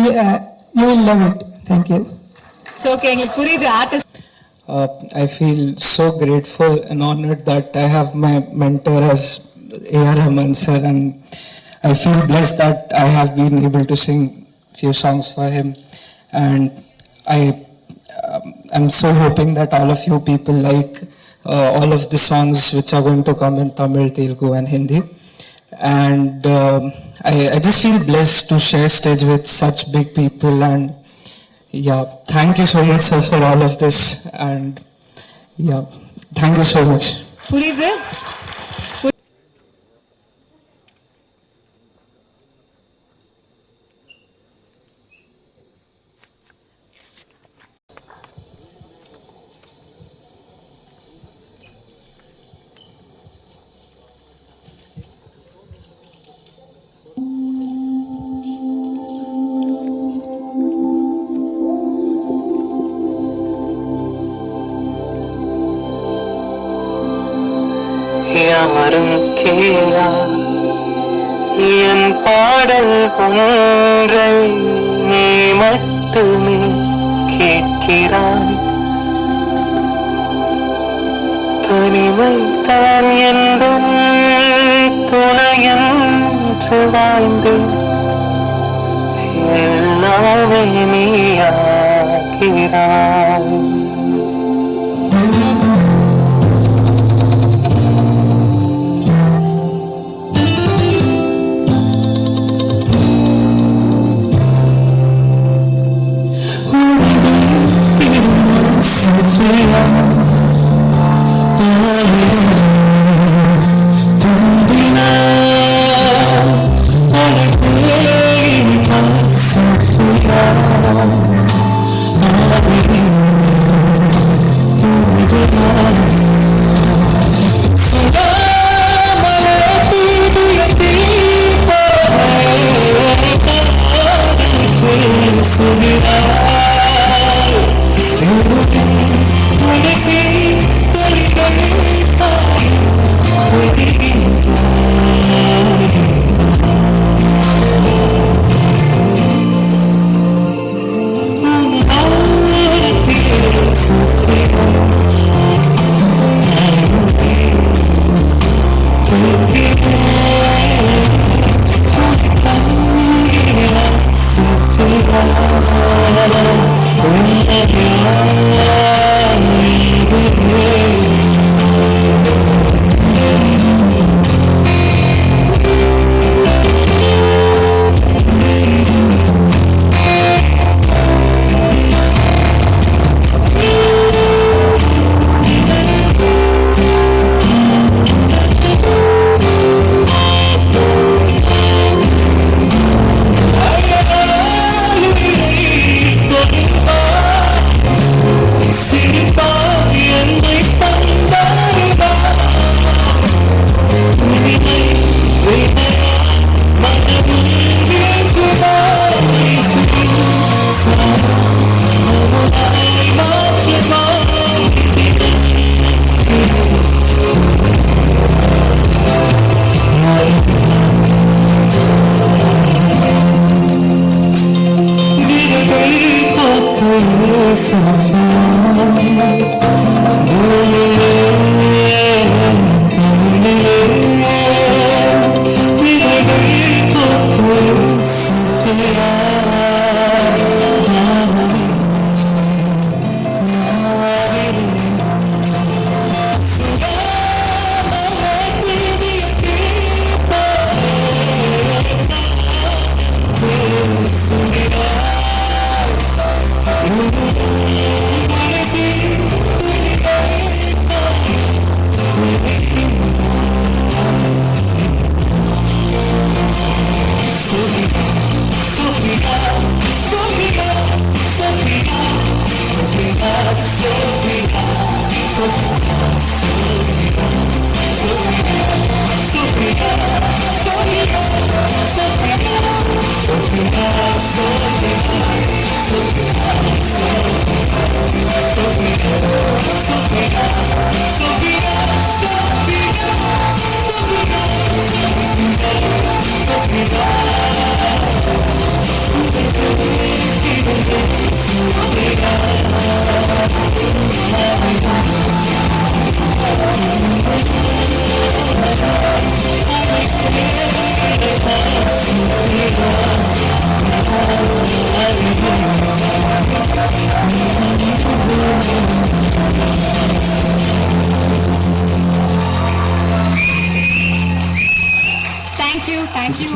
You will love it. Thank you. So okay, எங்களுக்கு புரியுது artist. I feel so grateful and honored that I have my mentor as A.R. Rahman sir, and I feel blessed that I have been able to sing few songs for him, and I'm so hoping that all of you people like all of the songs which are going to come in Tamil, Telugu and Hindi, and I just feel blessed to share stage with such big people, and yeah, thank you so much sir for all of this, and yeah, thank you so much. புரியுது? யாரும் கேளா என் பாடல் ஒன்றை நீ மட்டுமே கேட்கிறாய். தனிமை தான் என்றும் துணையன்று வாழ்ந்தேன், எல்லாமே நீயாகிறாய். Sophia, Thank you.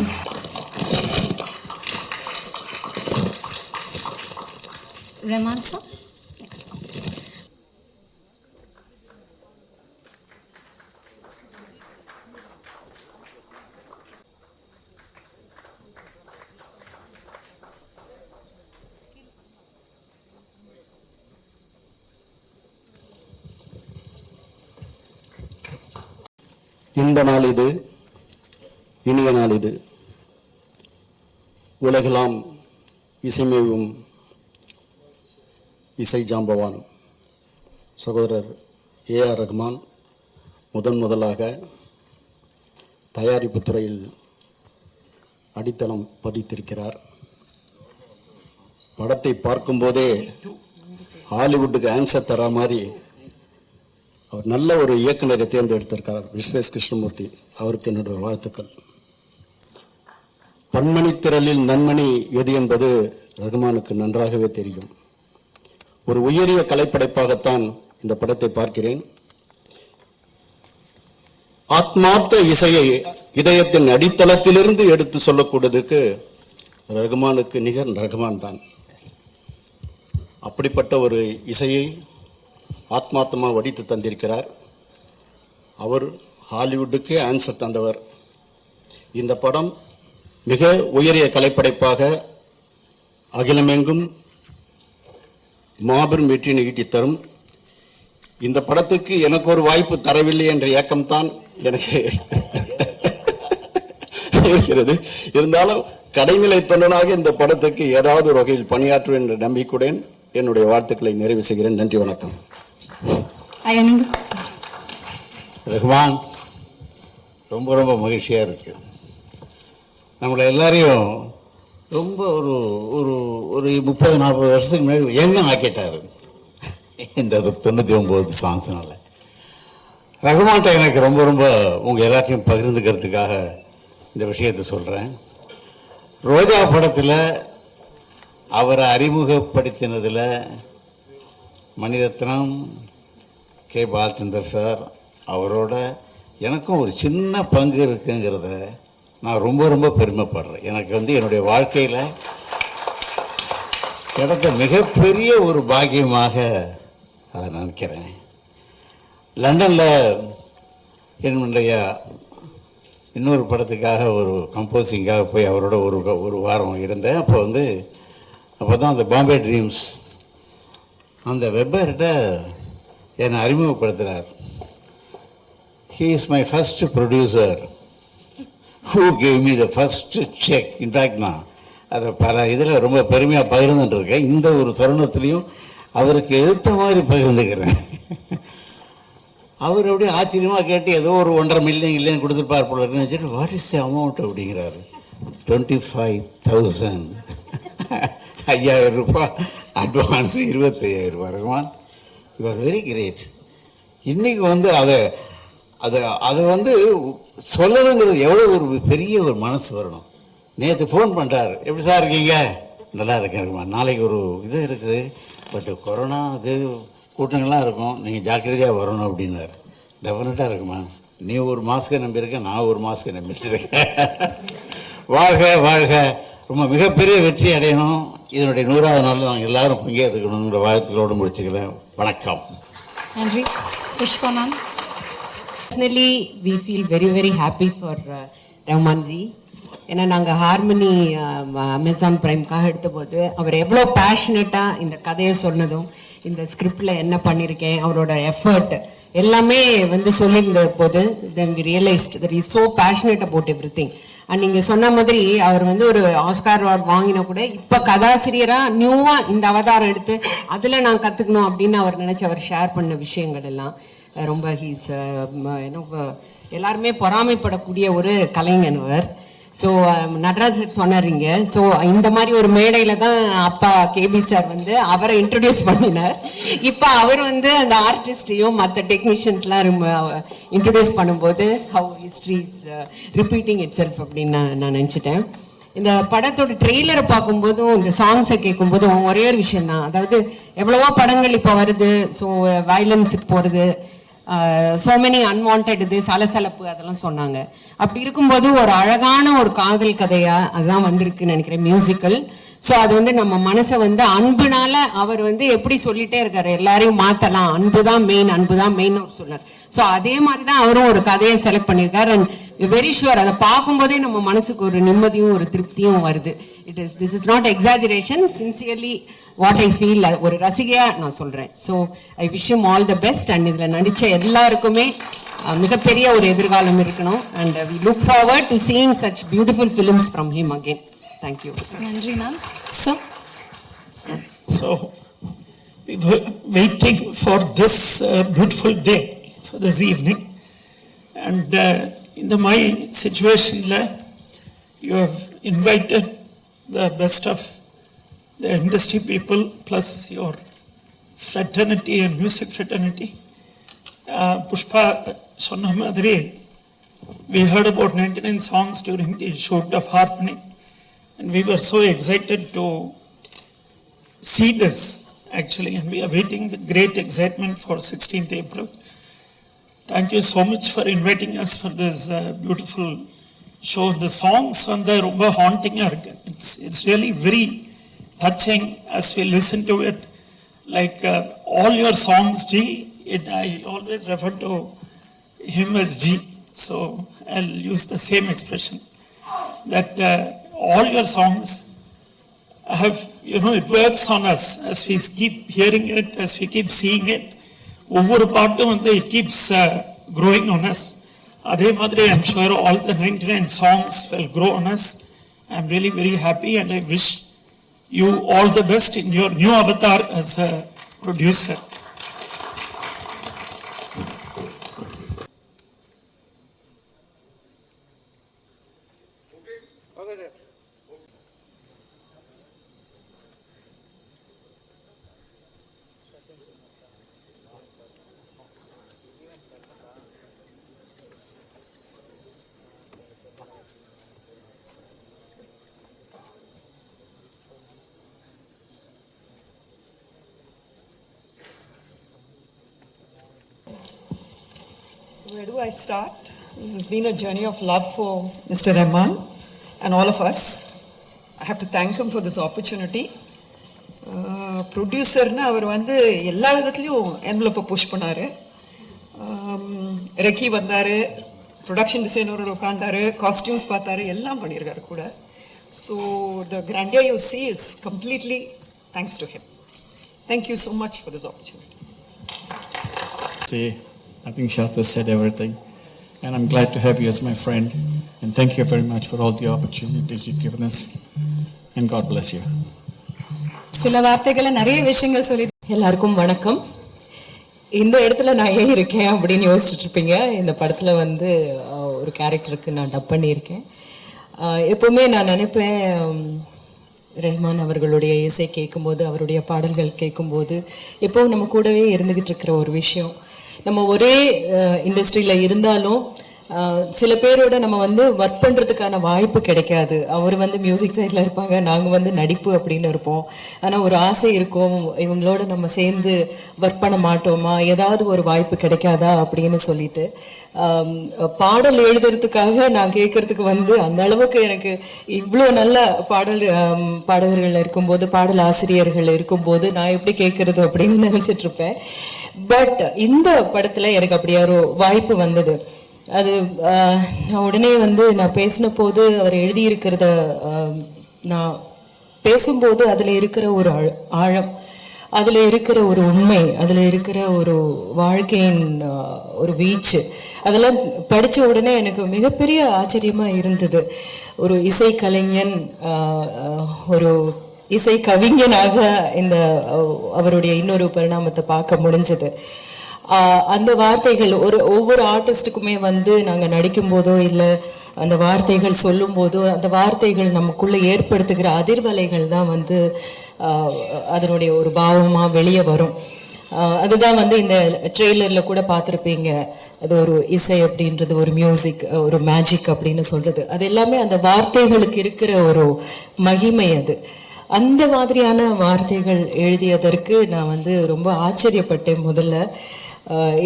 Rahman sir. Next. இன்ப நாள் இது, இனிய நாள் இது. உலகெல்லாம் இசைமேவும் இசை ஜாம்பவான் சகோதரர் ஏஆர் ரஹ்மான் முதலாக தயாரிப்பு துறையில் அடித்தளம் பதித்திருக்கிறார். படத்தை பார்க்கும்போதே ஹாலிவுட்டுக்கு ஆன்சர் தரா மாதிரி அவர் நல்ல ஒரு இயக்குநரை தேர்ந்தெடுத்திருக்கிறார். விஸ்வேஷ் கிருஷ்ணமூர்த்தி அவருக்கு என்னுடைய வாழ்த்துக்கள். பன்மணி திரளில் நன்மணி எது என்பது ரஹ்மானுக்கு நன்றாகவே தெரியும். ஒரு உயரிய கலைப்படைப்பாகத்தான் இந்த படத்தை பார்க்கிறேன். ஆத்மார்த்த இசையை இதயத்தின் அடித்தளத்திலிருந்து எடுத்து சொல்லக்கூடியதுக்கு ரஹ்மானுக்கு நிகர் ரஹ்மான் தான். அப்படிப்பட்ட ஒரு இசையை ஆத்மார்த்தமாக வடித்து தந்திருக்கிறார். அவர் ஹாலிவுட்டுக்கே ஆன்சர் தந்தவர். இந்த படம் மிக உயரிய கலைப்படைப்பாக அகிலமெங்கும் மாபெரும் வெற்றியை ஈட்டி தரும். இந்த படத்துக்கு எனக்கு ஒரு வாய்ப்பு தரவில்லை என்ற ஏக்கம்தான் எனக்கு இருக்கிறது. இருந்தாலும் கடைநிலை தொண்டனாக இந்த படத்துக்கு ஏதாவது ஒரு வகையில் பணியாற்றுவேன் என்ற நம்பிக்கையுடன் என்னுடைய வாழ்த்துக்களை நிறைவு செய்கிறேன். நன்றி, வணக்கம். ரஹ்மான், ரொம்ப ரொம்ப மகிழ்ச்சியாக இருக்கு. நம்மளை எல்லாரையும் ரொம்ப ஒரு ஒரு ஒரு 30-40 வருஷத்துக்கு முன்னாடி எங்க ஆக்கிட்டார் இந்த 99 சாங்ஸ்னால. ரஹ்மான்ட்ட எனக்கு ரொம்ப ரொம்ப உங்கள் எல்லாத்தையும் பகிர்ந்துக்கிறதுக்காக இந்த விஷயத்தை சொல்கிறேன். ரோஜா படத்தில் அவரை அறிமுகப்படுத்தினதில் மணிரத்னம், கே பாலச்சந்தர் சார் அவரோட எனக்கும் ஒரு சின்ன பங்கு இருக்குங்கிறத நான் ரொம்ப ரொம்ப பெருமைப்படுறேன். எனக்கு என்னுடைய வாழ்க்கையில் கிடைத்த மிகப்பெரிய ஒரு பாக்கியமாக அதை நினைக்கிறேன். லண்டனில் என்னுடைய இன்னொரு படத்துக்காக ஒரு கம்போசிங்காக போய் அவரோட ஒரு வாரம் இருந்தேன். அப்போ தான் அந்த பாம்பே ட்ரீம்ஸ் அந்த வெப்பர்கிட்ட என்னை அறிமுகப்படுத்துகிறார். He is my first producer who gave me the first check. In fact, நான் அதை பல இதில் ரொம்ப பெருமையாக பகிர்ந்துட்டுருக்கேன். இந்த ஒரு தருணத்துலேயும் அவருக்கு எதிர்த்த மாதிரி பகிர்ந்துக்கிறேன். அவர் அப்படியே ஆச்சரியமாக கேட்டு ஏதோ ஒரு 1.5 மில்லியன் இல்லைன்னு கொடுத்துருப்பார் போல இருக்குன்னு வச்சுட்டு, வாட் இஸ் தி அமௌண்ட் அப்படிங்கிறாரு. 25,000 5,000 ரூபாய் அட்வான்ஸு, 25,000 ரூபாய். Rahman, you are very great. இன்றைக்கி அதை சொல்லணுங்கிறது எவ்வளோ ஒரு பெரிய ஒரு மனசு வரணும். நேற்று ஃபோன் பண்ணுறாரு, எப்படி சார் இருக்கீங்க? நல்லா இருக்கேன் ரஹ்மான், நாளைக்கு ஒரு இது இருக்குது, பட்டு கொரோனா இது கூட்டங்கள்லாம் இருக்கும், நீங்கள் ஜாக்கிரதையாக வரணும் அப்படின்னாரு. டெஃபினட்டாக இருக்குமா, நீ ஒரு மாஸ்க்கை நம்பியிருக்கேன், நான் ஒரு மாஸ்க்கை நம்பிட்டுருக்கேன். வாழ்க வாழ்க, ரொம்ப மிகப்பெரிய வெற்றி அடையணும். இதனுடைய 100வது நாளில் நாங்கள் எல்லாரும் பங்கேற்றுக்கணுங்கிற வாழ்த்துக்களோடு முடிச்சுக்கிறேன். வணக்கம். நன்றி. Pushpa ma'am. Personally, we feel very, very happy for Rahman ji. ஏன்னா நாங்கள் ஹார்மனி அமேசான் ப்ரைம்காக எடுத்தபோது அவர் எவ்வளோ பேஷனட்டாக இந்த கதையை சொன்னதும், இந்த ஸ்கிரிப்டில் என்ன பண்ணியிருக்கேன், அவரோட எஃபர்ட் எல்லாமே சொல்லியிருந்த போது then we realised that is so passionate about everything. And நீங்கள் சொன்ன மாதிரி அவர் ஒரு ஆஸ்கார் அவார்ட் வாங்கினா கூட இப்போ கதாசிரியராக நியூவாக இந்த அவதாரம் எடுத்து அதில் நான் கற்றுக்கணும் அப்படின்னு அவர் நினச்சி அவர் ஷேர் பண்ண விஷயங்கள் எல்லாம் ரொம்ப ஹீஸ் எல்லாருமே பொறாமைப்படக்கூடிய ஒரு கலைஞன் அவர். ஸோ நடராஜ் சார் சொன்னாருங்க. ஸோ இந்த மாதிரி ஒரு மேடையில் தான் அப்பா கேபி சார் அவரை இன்ட்ரடியூஸ் பண்ணினார். இப்போ அவர் அந்த ஆர்டிஸ்டையும் மற்ற டெக்னீஷியன்ஸ்லாம் இன்ட்ரடியூஸ் பண்ணும்போது how history is repeating it self அப்படின்னு நான் நினச்சிட்டேன். இந்த படத்தோட ட்ரெய்லரை பார்க்கும்போதும் இந்த சாங்ஸை கேட்கும்போதும் ஒரே ஒரு விஷயந்தான். அதாவது எவ்வளவோ படங்கள் இப்போ வருது, ஸோ வயலன்ஸுக்கு போகிறது, so many unwanted இது சலசலப்பு அதெல்லாம் சொன்னாங்க. அப்படி இருக்கும்போது ஒரு அழகான ஒரு காதல் கதையா அதுதான் வந்திருக்குன்னு நினைக்கிறேன் மியூசிக்கல். ஸோ அது வந்து நம்ம மனசை வந்து அன்புனால அவர் வந்து எப்படி சொல்லிட்டே இருக்காரு, எல்லாரையும் மாற்றலாம், அன்பு தான் மெயின், அன்பு தான் மெயின் அவர் சொன்னார். ஸோ அதே மாதிரி தான் அவரும் ஒரு கதையை செலக்ட் பண்ணியிருக்காரு. அண்ட் வெரி ஷுவர் அதை பார்க்கும்போதே நம்ம மனசுக்கு ஒரு நிம்மதியும் ஒரு திருப்தியும் வருது. This is not exaggeration, sincerely what I feel, ஒரு ரசிகையா நான் சொல்றேன். So I wish you all the best. And இதில் நடித்த எல்லாருக்குமே மிகப்பெரிய ஒரு எதிர்காலம் இருக்கணும். And we look forward to seeing such beautiful films from him again. Thank you. நன்றி ma'am. So we were waiting for this beautiful day, for this evening, and in my situation, you have invited the best of the industry people plus your fraternity and music fraternity. Pushpa sonna madri, we heard about 99 songs during the shoot of Harmony. And we were so excited to see this actually, and we are waiting with great excitement for 16th April. Thank you so much for inviting us for this beautiful show. The songs on the rumba haunting are, it's really very touching as we listen to it. Like all your songs, G, I always refer to him as G, so I'll use the same expression. That all your songs have, it works on us as we keep hearing it, as we keep seeing it. Over part it keeps growing on us. Adhe madre, I'm sure all the 99 songs will grow on us. I'm really very happy, and I wish you all the best in your new avatar as a producer. Where do I start? This has been a journey of love for Mr. Rahman and all of us. I have to thank him for this opportunity. ப்ரொடியூசர்னு அவர் வந்து எல்லா விதத்துலையும் என்வலப்பை push பண்ணார். Recce வந்தார், production டிசைனரோட உட்காந்தார், costumes பார்த்தாரு, எல்லாம் பண்ணியிருக்காரு கூட. So the grandeur you see is completely thanks to him. Thank you so much for this opportunity. I think Shata said everything, and I'm glad to have you as my friend, and thank you very much for all the opportunities you've given us, and God bless you. சில வார்த்தைகளை நிறைய விஷயங்கள் சொல்லி. எல்லாருக்கும் வணக்கம். இந்த இடத்துல நான் ஏன் இருக்கேன் அப்படின்னு யோசிச்சுட்டு இருப்பீங்க. இந்த படத்தில் வந்து ஒரு கேரக்டருக்கு நான் டப் பண்ணியிருக்கேன். எப்போவுமே நான் நினைப்பேன், ரஹ்மான் அவர்களுடைய இசை கேட்கும்போது, அவருடைய பாடல்கள் கேட்கும்போது எப்போவும் நம்ம கூடவே இருந்துக்கிட்டு இருக்கிற ஒரு விஷயம், நம்ம ஒரே இண்டஸ்ட்ரியில் இருந்தாலும் சில பேரோட நம்ம வந்து ஒர்க் பண்ணுறதுக்கான வாய்ப்பு கிடைக்காது. அவர் வந்து மியூசிக் சைடில் இருப்பாங்க, நாங்கள் வந்து நடிப்பு அப்படின்னு இருப்போம். ஆனால் ஒரு ஆசை இருக்கும், இவங்களோட நம்ம சேர்ந்து ஒர்க் பண்ண மாட்டோமா, ஏதாவது ஒரு வாய்ப்பு கிடைக்காதா அப்படின்னு சொல்லிட்டு பாடல் எழுதுறதுக்காக நான் கேட்கறதுக்கு வந்து அந்த அளவுக்கு எனக்கு இவ்வளோ நல்ல பாடகர்கள் இருக்கும்போது, பாடல் ஆசிரியர்கள் இருக்கும்போது நான் எப்படி கேட்கறது அப்படின்னு நினச்சிட்டு இருப்பேன். பட் இந்த படத்தில் எனக்கு அப்படியே ஒரு வாய்ப்பு வந்தது. அது நான் உடனே வந்து நான் பேசின போது அவர் எழுதியிருக்கிறத நான் பேசும்போது அதில் இருக்கிற ஒரு ஆழம், அதில் இருக்கிற ஒரு உண்மை, அதில் இருக்கிற ஒரு வாழ்க்கையின் ஒரு வீச்சு, அதெல்லாம் படித்த உடனே எனக்கு மிகப்பெரிய ஆச்சரியமாக இருந்தது. ஒரு இசை கலைஞன், ஒரு இசை கவிஞனாக இந்த அவருடைய இன்னொரு பரிணாமத்தை பார்க்க முடிஞ்சது. அந்த வார்த்தைகள் ஒவ்வொரு ஆர்டிஸ்ட்டுக்குமே வந்து நாங்கள் நடிக்கும் போதோ இல்லை அந்த வார்த்தைகள் சொல்லும் போதோ அந்த வார்த்தைகள் நமக்குள்ளே ஏற்படுத்துகிற அதிர்வலைகள் தான் வந்து அதனுடைய ஒரு பாவமாக வெளியே வரும். அதுதான் வந்து இந்த ட்ரெய்லரில் கூட பார்த்துருப்பீங்க. அது ஒரு இசை அப்படின்றது, ஒரு மியூசிக், ஒரு மேஜிக் அப்படின்னு சொல்கிறது, அது எல்லாமே அந்த வார்த்தைகளுக்கு இருக்கிற ஒரு மகிமை. அது அந்த மாதிரியான வார்த்தைகள் எழுதியதற்கு நான் வந்து ரொம்ப ஆச்சரியப்பட்டேன் முதல்ல.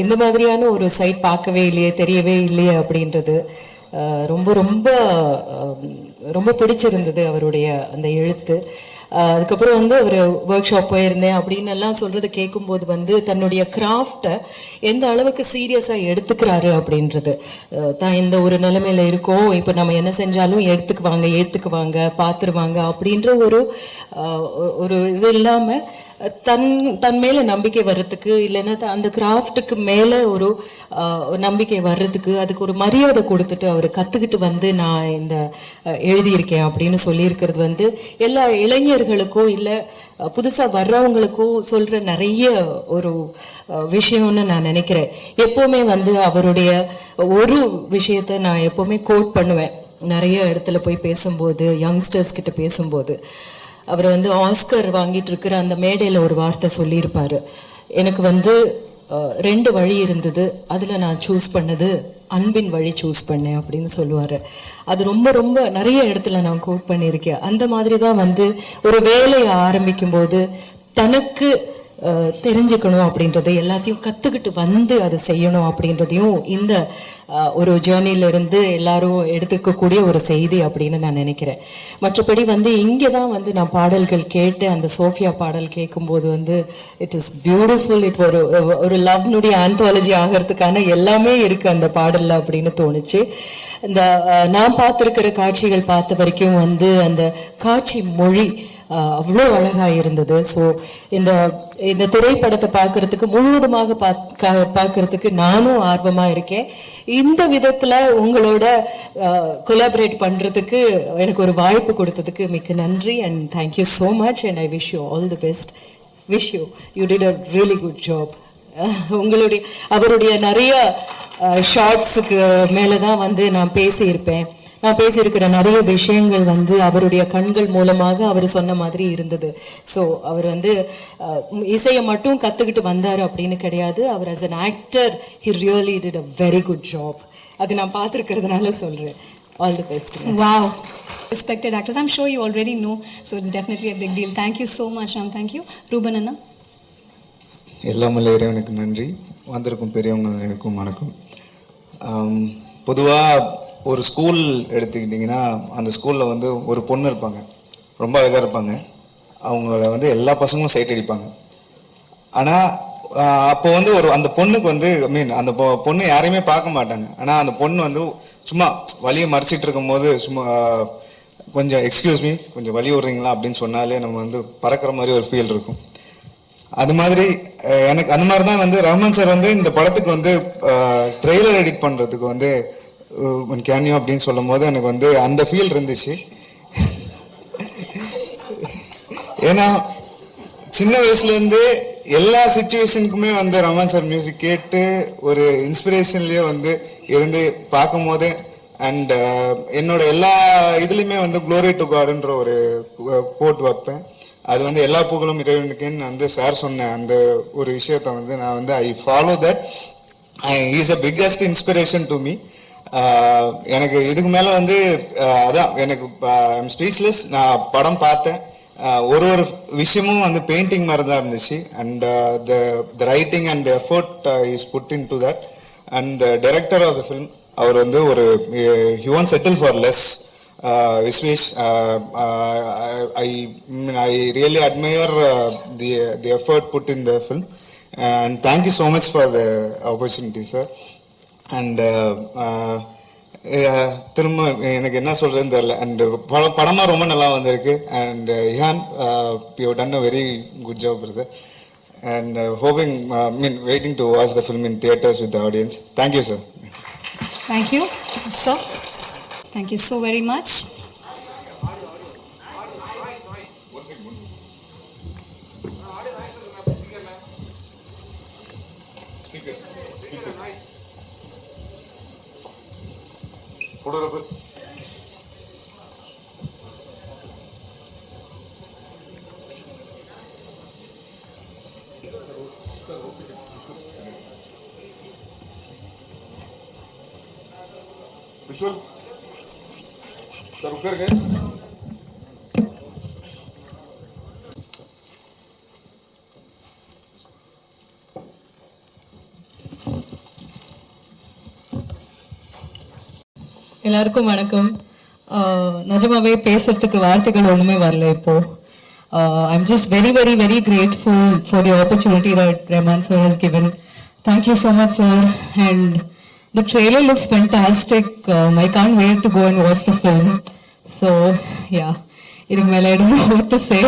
இந்த மாதிரியான ஒரு சைட் பார்க்கவே இல்லையே, தெரியவே இல்லையே அப்படின்றது ரொம்ப ரொம்ப ரொம்ப பிடிச்சிருந்தது அவருடைய அந்த எழுத்து. அதுக்கப்புறம் வந்து அவர் ஒர்க் ஷாப் போயிருந்தேன் அப்படின்னு எல்லாம் சொல்கிறத கேட்கும்போது வந்து தன்னுடைய கிராஃப்டை எந்த அளவுக்கு சீரியஸாக எடுத்துக்கிறாரு அப்படின்றது. தான் இந்த ஒரு நிலைமையில் இருக்கோம், இப்போ நம்ம என்ன செஞ்சாலும் ஏற்றுக்குவாங்க பார்த்துருவாங்க அப்படின்ற ஒரு இது இல்லாமல் தன் மேலே நம்பிக்கை வர்றதுக்கு, இல்லைன்னா அந்த கிராஃப்ட்டுக்கு மேலே ஒரு நம்பிக்கை வர்றதுக்கு, அதுக்கு ஒரு மரியாதை கொடுத்துட்டு அவர் கற்றுக்கிட்டு வந்து நான் இந்த எழுதியிருக்கேன் அப்படின்னு சொல்லியிருக்கிறது வந்து எல்லா இளைஞர்களுக்கோ இல்லை புதுசாக வர்றவங்களுக்கோ சொல்கிற நிறைய ஒரு விஷயம்னு நான் நினைக்கிறேன். எப்போவுமே வந்து அவருடைய ஒரு விஷயத்தை நான் எப்போவுமே கோட் பண்ணுவேன் நிறைய இடத்துல போய் பேசும்போது, யங்ஸ்டர்ஸ் கிட்ட பேசும்போது. அவர் வந்து ஆஸ்கர் வாங்கிட்டு இருக்கிற அந்த மேடையில் ஒரு வார்த்தை சொல்லியிருப்பார், எனக்கு வந்து 2 வழி இருந்தது, அதில் நான் சூஸ் பண்ணது அன்பின் வழி சூஸ் பண்ணேன் அப்படின்னு சொல்லுவார். அது ரொம்ப ரொம்ப நிறைய இடத்துல நான் கோட் பண்ணியிருக்கேன். அந்த மாதிரி தான் வந்து ஒரு வேலையை ஆரம்பிக்கும்போது தனக்கு தெரிஞ்சுக்கணும் அப்படின்றது, எல்லாத்தையும் கற்றுக்கிட்டு வந்து அதை செய்யணும் அப்படின்றதையும் இந்த ஒரு ஜேர்னியிலிருந்து எல்லாரும் எடுத்துக்கக்கூடிய ஒரு செய்தி அப்படின்னு நான் நினைக்கிறேன். மற்றபடி வந்து இங்கே தான் வந்து நான் பாடல்கள் கேட்டு அந்த சோஃபியா பாடல் கேட்கும்போது வந்து இட் இஸ் பியூட்டிஃபுல். இட் ஒரு லவ்னுடைய ஆந்தாலஜி ஆகிறதுக்கான எல்லாமே இருக்குது அந்த பாடலில் அப்படின்னு தோணுச்சு. இந்த நான் பார்த்துருக்கிற காட்சிகள் பார்த்த வரைக்கும் வந்து அந்த காட்சி மொழி அவ்வளோ அழகாக இருந்தது. ஸோ இந்த திரைப்படத்தை பார்க்கறதுக்கு முழுவதுமாக பார்க்கறதுக்கு நானும் ஆர்வமாக இருக்கேன். இந்த விதத்தில் உங்களோட கொலாபரேட் பண்ணுறதுக்கு எனக்கு ஒரு வாய்ப்பு கொடுத்ததுக்கு மிக்க நன்றி. And thank you so much and I wish you all the best. Wish you did a really good job. அவருடைய நிறைய ஷார்ட்ஸுக்கு மேலே தான் வந்து நான் பேசியிருக்கிற நிறைய விஷயங்கள் வந்து அவருடைய கண்கள் மூலமாக அவர் சொன்ன மாதிரி இருந்தது. ஸோ அவர் வந்து இசையை மட்டும் கற்றுக்கிட்டு வந்தார் அப்படின்னு கிடையாது. அவர் as an actor he really did a very good job. அது நான் பார்த்துருக்கிறதுனால சொல்கிறேன். All the best. Wow. Respected actors. I'm sure you already know, so it's definitely a big deal. Thank you so much, Ram. Thank you. Ruben Anna. எல்லாம் இறைவனுக்கு நன்றி. வந்திருக்கும் பெரியவங்களுக்கும் வணக்கம். பொதுவாக ஒரு ஸ்கூல் எடுத்துக்கிட்டிங்கன்னா அந்த ஸ்கூலில் வந்து ஒரு பொண்ணு இருப்பாங்க, ரொம்ப அழகாக இருப்பாங்க. அவங்கள வந்து எல்லா பசங்களும் சைட் அடிப்பாங்க. ஆனால் அப்போ வந்து அந்த பொண்ணுக்கு வந்து அந்த பொண்ணு யாரையுமே பார்க்க மாட்டாங்க. ஆனால் அந்த பொண்ணு வந்து சும்மா வழியை மறைச்சிட்டு இருக்கும்போது சும்மா கொஞ்சம் எக்ஸ்கியூஸ் மீ கொஞ்சம் வழி விட்றீங்களா அப்படின்னு சொன்னாலே நம்ம வந்து பறக்கிற மாதிரி ஒரு ஃபீல் இருக்கும். அது மாதிரி எனக்கு அந்த மாதிரி தான் வந்து ரஹ்மான் சார் வந்து இந்த படத்துக்கு வந்து ட்ரெய்லர் எடிட் பண்ணுறதுக்கு வந்து கேன்யூ அப்படின்னு சொல்லும் போது எனக்கு வந்து அந்த ஃபீல் இருந்துச்சு. ஏன்னா சின்ன வயசுலேருந்து எல்லா சுச்சுவேஷனுக்குமே வந்து ரஹ்மான் சார் மியூசிக் கேட்டு ஒரு இன்ஸ்பிரேஷன்லேயே வந்து இருந்து பார்க்கும் போது அண்ட் என்னோட எல்லா இதுலேயுமே வந்து க்ளோரி டு காடுன்ற ஒரு கோட் வைப்பேன். அது வந்து எல்லா புகழும் இறைவனுக்குன்னு வந்து சார் சொன்ன அந்த ஒரு விஷயத்த வந்து நான் வந்து I follow that. Is a biggest inspiration to me. எனக்கு இதுக்கு மேலே வந்து அதான் எனக்கு ஐம் ஸ்பீச்லெஸ். நான் படம் பார்த்தேன், ஒரு விஷயமும் வந்து பெயிண்டிங் மாதிரி தான் இருந்துச்சு. And the writing and the effort is put in to that. And the director of the film அவர் வந்து ஒரு he won't settle for less. Vishwesh, I really admire the effort put in the film, and thank you so much for the opportunity, sir. And திரும்ப எனக்கு என்ன சொல்றதுன்னு தெரியல. And படமாக ரொம்ப நல்லா வந்திருக்கு. And Ihaan, you have done a very good job brother. And waiting to watch the film in theaters with the audience. Thank you, sir. Thank you, sir. Thank you so very much. Visuals. Sir रुक कर गए. எல்லாருக்கும் வணக்கம். நிஜமாவே பேசுறதுக்கு வார்த்தைகள் ஒண்ணுமே வரல இப்போ. I'm just very, very, very grateful for the opportunity that Rahman sir has given. Thank you so much, sir. And the trailer looks fantastic. I can't wait to go and watch the film. So, yeah, I don't know what to say.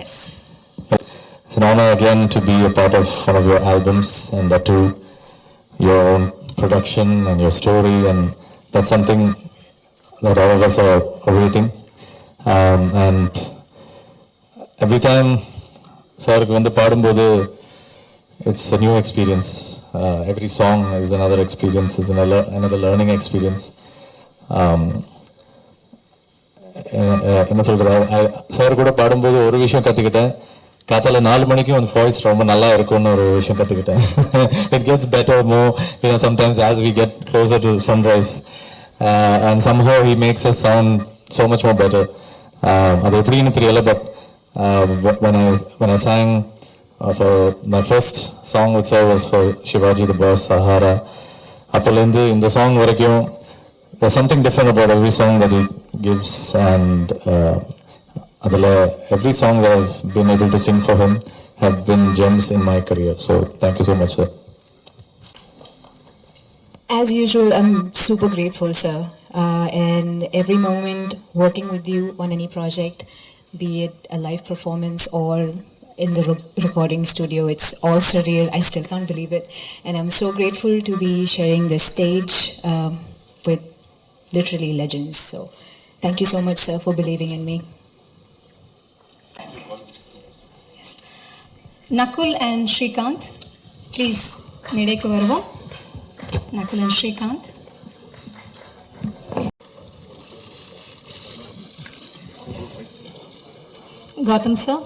Yes. It's an honor again to be a part of one of your albums, and that too, your own production and your story, and that's something that all of us are awaiting. And every time sir வந்து பாடும்போது it's a new experience. Every song is another experience, is another learning experience. என்ன சொல்றது, sir கூட பாடும்போது ஒரு விஷயம் கற்றுக்கிட்டேன். காத்தால 4 மணிக்கும் அந்த வாய்ஸ் ரொம்ப நல்லா இருக்கும்னு ஒரு விஷயம் கற்றுக்கிட்டேன். It gets better more, sometimes as we get closer to sunrise. And somehow he makes us sound so much more better. அது எப்படின்னு தெரியல, but when I sang for my first song with sir was for Shivaji the Boss, Sahara. அப்போலேருந்து இந்த song வரைக்கும் there's something different about every song that he gives, and every song that I've been able to sing for him have been gems in my career. So thank you so much, sir. As usual, I'm super grateful, sir. And every moment working with you on any project, be it a live performance or in the recording studio, it's all surreal. I still can't believe it. And I'm so grateful to be sharing this stage with literally legends. So thank you so much, sir, for believing in me. Yes. Nakul and Srikanth, please, medekku varuvom. Nakul and Srikanth. Gautam sir.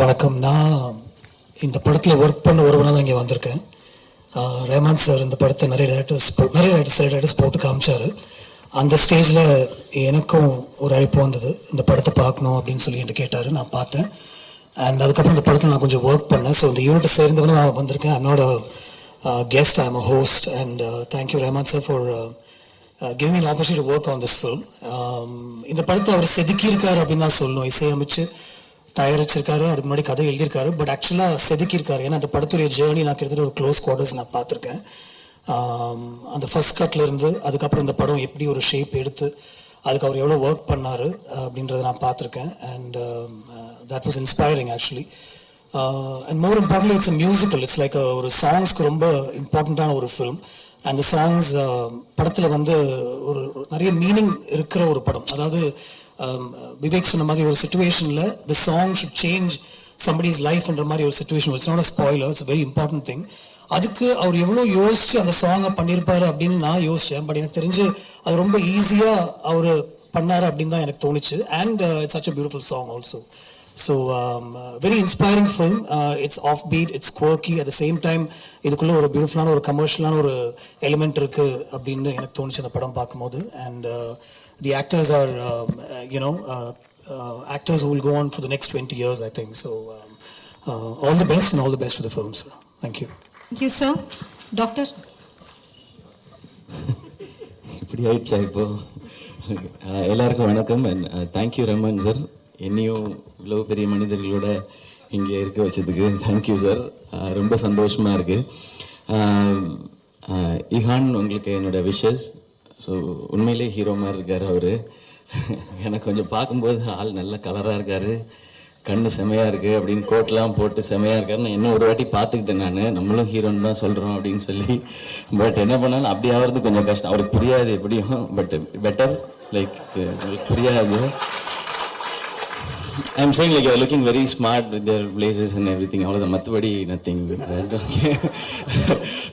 வணக்கம். நான் இந்த படத்தில் work பண்ண ஒருவனாக தான் இங்கே வந்திருக்கேன். Rahman sir இந்த படத்தை நிறைய டைரக்டர்ஸ் போட்டு காமிச்சார். அந்த ஸ்டேஜில் எனக்கும் ஒரு அழைப்பு வந்தது, இந்த படத்தை பார்க்கணும் அப்படின்னு சொல்லி என்கிட்ட கேட்டார். நான் பார்த்தேன். அண்ட் அதுக்கப்புறம் இந்த படத்தில் நான் கொஞ்சம் ஒர்க் பண்ணேன். ஸோ இந்த யூனிட்டை சேர்ந்தவங்க நான் வந்திருக்கேன். I'm not a guest, I am a host. And thank you Rahman sir for giving me an opportunity to work on this film. இந்த படத்தை அவர் செதுக்கியிருக்காரு அப்படின்னு தான் சொல்லணும். இசையமைச்சு தயாரிச்சிருக்காரு, அதுக்கு முன்னாடி கதை எழுதியிருக்காரு, பட் ஆக்சுவலாக செதுக்கியிருக்காரு. ஏன்னா அந்த படத்துடைய ஜேர்னி நான் கிட்டத்தட்ட ஒரு க்ளோஸ் குவார்டர்ஸ் நான் பார்த்துருக்கேன். அந்த ஃபர்ஸ்ட் கட்லேருந்து அதுக்கப்புறம் இந்த படம் எப்படி ஒரு ஷேப் எடுத்து அதுக்கு அவர் எவ்வளோ ஒர்க் பண்ணார் அப்படின்றத நான் பார்த்துருக்கேன். And that was inspiring actually. And more importantly it's a musical. It's like ஒரு சாங்ஸ்க்கு ரொம்ப இம்பார்ட்டண்ட்டான ஒரு ஃபிலிம். அந்த சாங்ஸ் படத்தில் வந்து ஒரு நிறைய மீனிங் இருக்கிற ஒரு படம். அதாவது விவேக் சொன்ன மாதிரி ஒரு சிச்சுவேஷனில் the song should change somebody's லைஃப்ன்ற மாதிரி ஒரு situation. It's not a spoiler, it's very important thing. அதுக்கு அவர் எவ்வளோ யோசிச்சு அந்த சாங்கை பண்ணியிருப்பாரு அப்படின்னு நான் யோசித்தேன். பட் எனக்கு தெரிஞ்சு அது ரொம்ப ஈஸியாக அவர் பண்ணார் அப்படின்னு தான் எனக்கு தோணுச்சு. And it's such a beautiful song also. So very inspiring film. It's off beat, it's quirky, at the same time இதுக்குள்ளே ஒரு பியூட்டிஃபுல்லான ஒரு கமர்ஷியலான ஒரு எலிமெண்ட் இருக்குது அப்படின்னு எனக்கு தோணுச்சு அந்த படம் பார்க்கும்போது. And the actors are, actors who will go on for the next 20 years, I think. So, all the best and all the best to the film, sir. Thank you. Thank you, sir. Doctor. இப்படி ஆயிடுச்சா இப்போ? எல்லாருக்கும் வணக்கம். And thank you Rahman sir, என்னையும் இவ்வளோ பெரிய மனிதர்களோட இங்கே இருக்க வச்சதுக்கு தேங்க்யூ சார். ரொம்ப சந்தோஷமாக இருக்குது. இஹான், உங்களுக்கு என்னோடய விஷஸ். ஸோ உண்மையிலே ஹீரோ மாதிரி இருக்கார் அவர். எனக்கு கொஞ்சம் பார்க்கும்போது ஆள் நல்ல கலராக இருக்கார், கண்ணு செமையாக இருக்குது அப்படின்னு கோட்லாம் போட்டு செமையாக இருக்காரு. நான் இன்னும் ஒரு வாட்டி பார்த்துக்கிட்டேன். நான் நம்மளும் ஹீரோன்னு தான் சொல்கிறோம் அப்படின்னு சொல்லி. பட் என்ன பண்ணாலும் அப்படி ஆகிறது கொஞ்சம் கஷ்டம். அவருக்கு புரியாது எப்படியும். பட் பெட்டர் லைக் உங்களுக்கு புரியாது. I'm saying like you're looking very smart with their blazers and everything. அவ்வளோதான், மற்றபடி நத்திங்.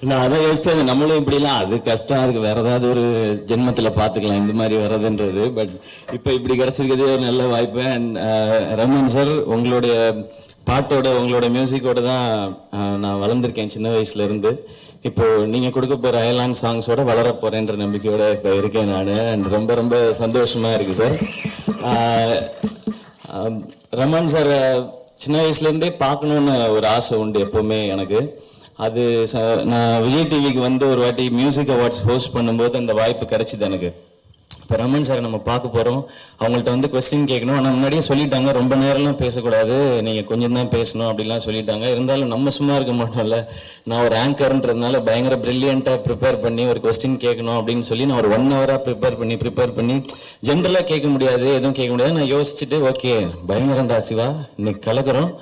நான் அதான் யோசிச்சேன், நம்மளும் இப்படிலாம் அது கஷ்டம், அதுக்கு வேற ஏதாவது ஒரு ஜென்மத்தில் பார்த்துக்கலாம் இந்த மாதிரி வர்றதுன்றது. பட் இப்போ இப்படி கிடச்சிருக்கிறதே ஒரு நல்ல வாய்ப்பு. அண்ட் ரஹ்மான் சார், உங்களுடைய பாட்டோட உங்களோட மியூசிக்கோட தான் நான் வளர்ந்துருக்கேன் சின்ன வயசுலேருந்து. இப்போ நீங்கள் கொடுக்க போகிற அயலான் சாங்ஸோட வளர போகிறேன்ற நம்பிக்கையோட இப்போ இருக்கேன் நான். அண்ட் ரொம்ப ரொம்ப சந்தோஷமாக இருக்குது சார். ரமன் சார் சின்ன வயசுலேருந்தே பார்க்கணுன்னு ஒரு ஆசை உண்டு எப்போவுமே எனக்கு. அது நான் விஜய் டிவிக்கு வந்து ஒரு வாட்டி மியூசிக் அவார்ட்ஸ் ஹோஸ்ட் பண்ணும்போது அந்த வாய்ப்பு கிடைச்சிது எனக்கு. இப்போ ரமன் சார் நம்ம பார்க்க போகிறோம், அவங்கள்ட்ட வந்து கொஸ்டின் கேட்கணும். ஆனால் முன்னாடியே சொல்லிட்டாங்க ரொம்ப நேரம்லாம் பேசக்கூடாது, நீங்கள் கொஞ்சம் தான் பேசணும் அப்படிலாம் சொல்லிட்டாங்க. இருந்தாலும் நம்ம சும்மா இருக்க மாட்டோம்ல, நான் ஒரு ஆங்கர்ன்றதுனால பயங்கர ப்ரில்லியண்ட்டாக ப்ரிப்பேர் பண்ணி ஒரு கொஸ்டின் கேட்கணும் அப்படின்னு சொல்லி நான் ஒரு 1 ஹவராக ப்ரிப்பேர் பண்ணி ஜென்ரலாக கேட்க முடியாது, எதுவும் கேட்க முடியாது. நான் யோசிச்சுட்டு ஓகே பயங்கரண்டா சிவா இன்னைக்கு கலக்கிறோம்,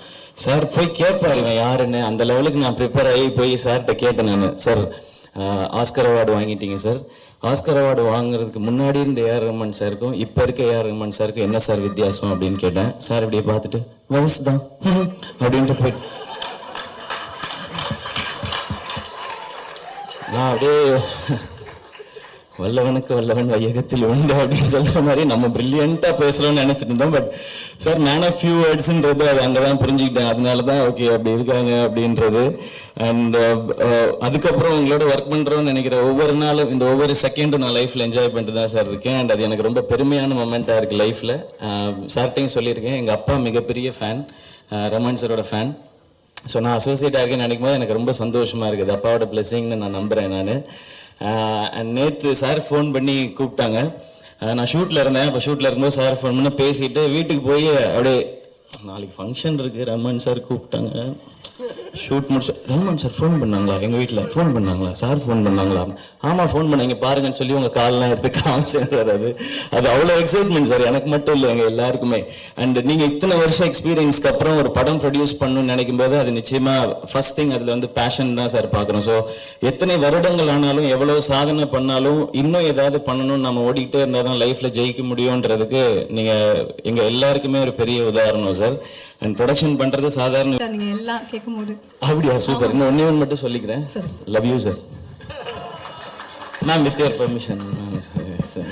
சார் போய் கேட்பாரு இவன் யாருன்னு. அந்த லெவலுக்கு நான் ப்ரிப்பேர் ஆகி போய் சார்கிட்ட கேட்டேன் நான். சார் ஆஸ்கர் அவார்டு வாங்கிட்டீங்க சார், ஆஸ்கர் அவார்டு வாங்குறதுக்கு முன்னாடி இருந்த ஏஆர் ரஹ்மான் சாருக்கும் இப்போ இருக்க ஏஆர் ரஹ்மான் சாருக்கும் என்ன சார் வித்தியாசம் அப்படின்னு கேட்டேன். சார் இப்படியே பார்த்துட்டு வயசு தான் அப்படின்ட்டு போயிட்டு நான் அப்படியே வல்லவனுக்கு வல்லவன் வையகத்தில் உண்டு அப்படின்னு சொல்ற மாதிரி நம்ம பிரில்லியண்டா பேசுறோம்னு நினைச்சிட்டு இருந்தோம். But sir man of few வேர்ட்ஸ்ன்றது அது அங்கதான் புரிஞ்சுக்கிட்டேன். அதனாலதான் ஓகே அப்படி இருக்காங்க அப்படின்றது. அண்ட் அதுக்கப்புறம் உங்களோட ஒர்க் பண்றோம்னு நினைக்கிற ஒவ்வொரு நாளும் இந்த ஒவ்வொரு செகண்டும் நான் லைஃப்ல என்ஜாய் பண்ணிட்டு தான் சார் இருக்கேன். அண்ட் அது எனக்கு ரொம்ப பெருமையான மொமெண்டா இருக்கு லைஃப்ல. சார்ட்டையும் சொல்லியிருக்கேன், எங்க அப்பா மிகப்பெரிய ஃபேன், ரமன் சாரோட ஃபேன். ஸோ நான் அசோசியேட் ஆகிருக்கேன்னு நினைக்கும் போது எனக்கு ரொம்ப சந்தோஷமா இருக்குது. அப்பாவோட பிளெஸிங்னு நான் நம்புறேன் நான். அண்ட் நேற்று சார் ஃபோன் பண்ணி கூப்பிட்டாங்க. நான் ஷூட்டில் இருந்தேன். அப்போ ஷூட்டில் இருக்கும்போது சார் ஃபோன் பண்ணி பேசிட்டு வீட்டுக்கு போய் அப்படியே நாளைக்கு ஃபங்க்ஷன் இருக்குது ரஹ்மான் சார் கூப்பிட்டாங்க, ஷூட் முடிச்சு ரஹ்மான் சார் ஃபோன் பண்ணாங்களா, எங்கள் வீட்டில் ஃபோன் பண்ணாங்களா, சார் ஃபோன் பண்ணாங்களா, ஆமாம் ஃபோன் பண்ணாங்க பாருங்கன்னு சொல்லி உங்கள் கால்லாம் எடுத்து காமிச்சேன் சார். அது அவ்வளோ எக்ஸைட்மெண்ட் சார், எனக்கு மட்டும் இல்லை எங்கள் எல்லாருக்குமே. அண்ட் நீங்கள் இத்தனை வருஷம் எக்ஸ்பீரியன்ஸ்க்கு அப்புறம் ஒரு படம் ப்ரொடியூஸ் பண்ணணும்னு நினைக்கும் போது அது நிச்சயமாக ஃபர்ஸ்ட் திங் அதில் வந்து பேஷன் தான் சார் பார்க்குறோம். ஸோ எத்தனை வருடங்கள் ஆனாலும் எவ்வளோ சாதனை பண்ணாலும் இன்னும் ஏதாவது பண்ணணும்னு நம்ம ஓடிக்கிட்டே இருந்தால் தான் லைஃப்பில் ஜெயிக்க முடியுன்றதுக்கு நீங்கள் எங்கள் எல்லாருக்குமே ஒரு பெரிய உதாரணம் சார். அண்ட் ப்ரொடக்ஷன் பண்ணுறது சாதாரண நீங்க எல்லாம் கேட்கும்போது அப்படியா சூப்பர். இன்னும் ஒன்னே ஒன்று மட்டும் சொல்லிக்கிறேன், love you sir ma'am with your permission ma'am. Sir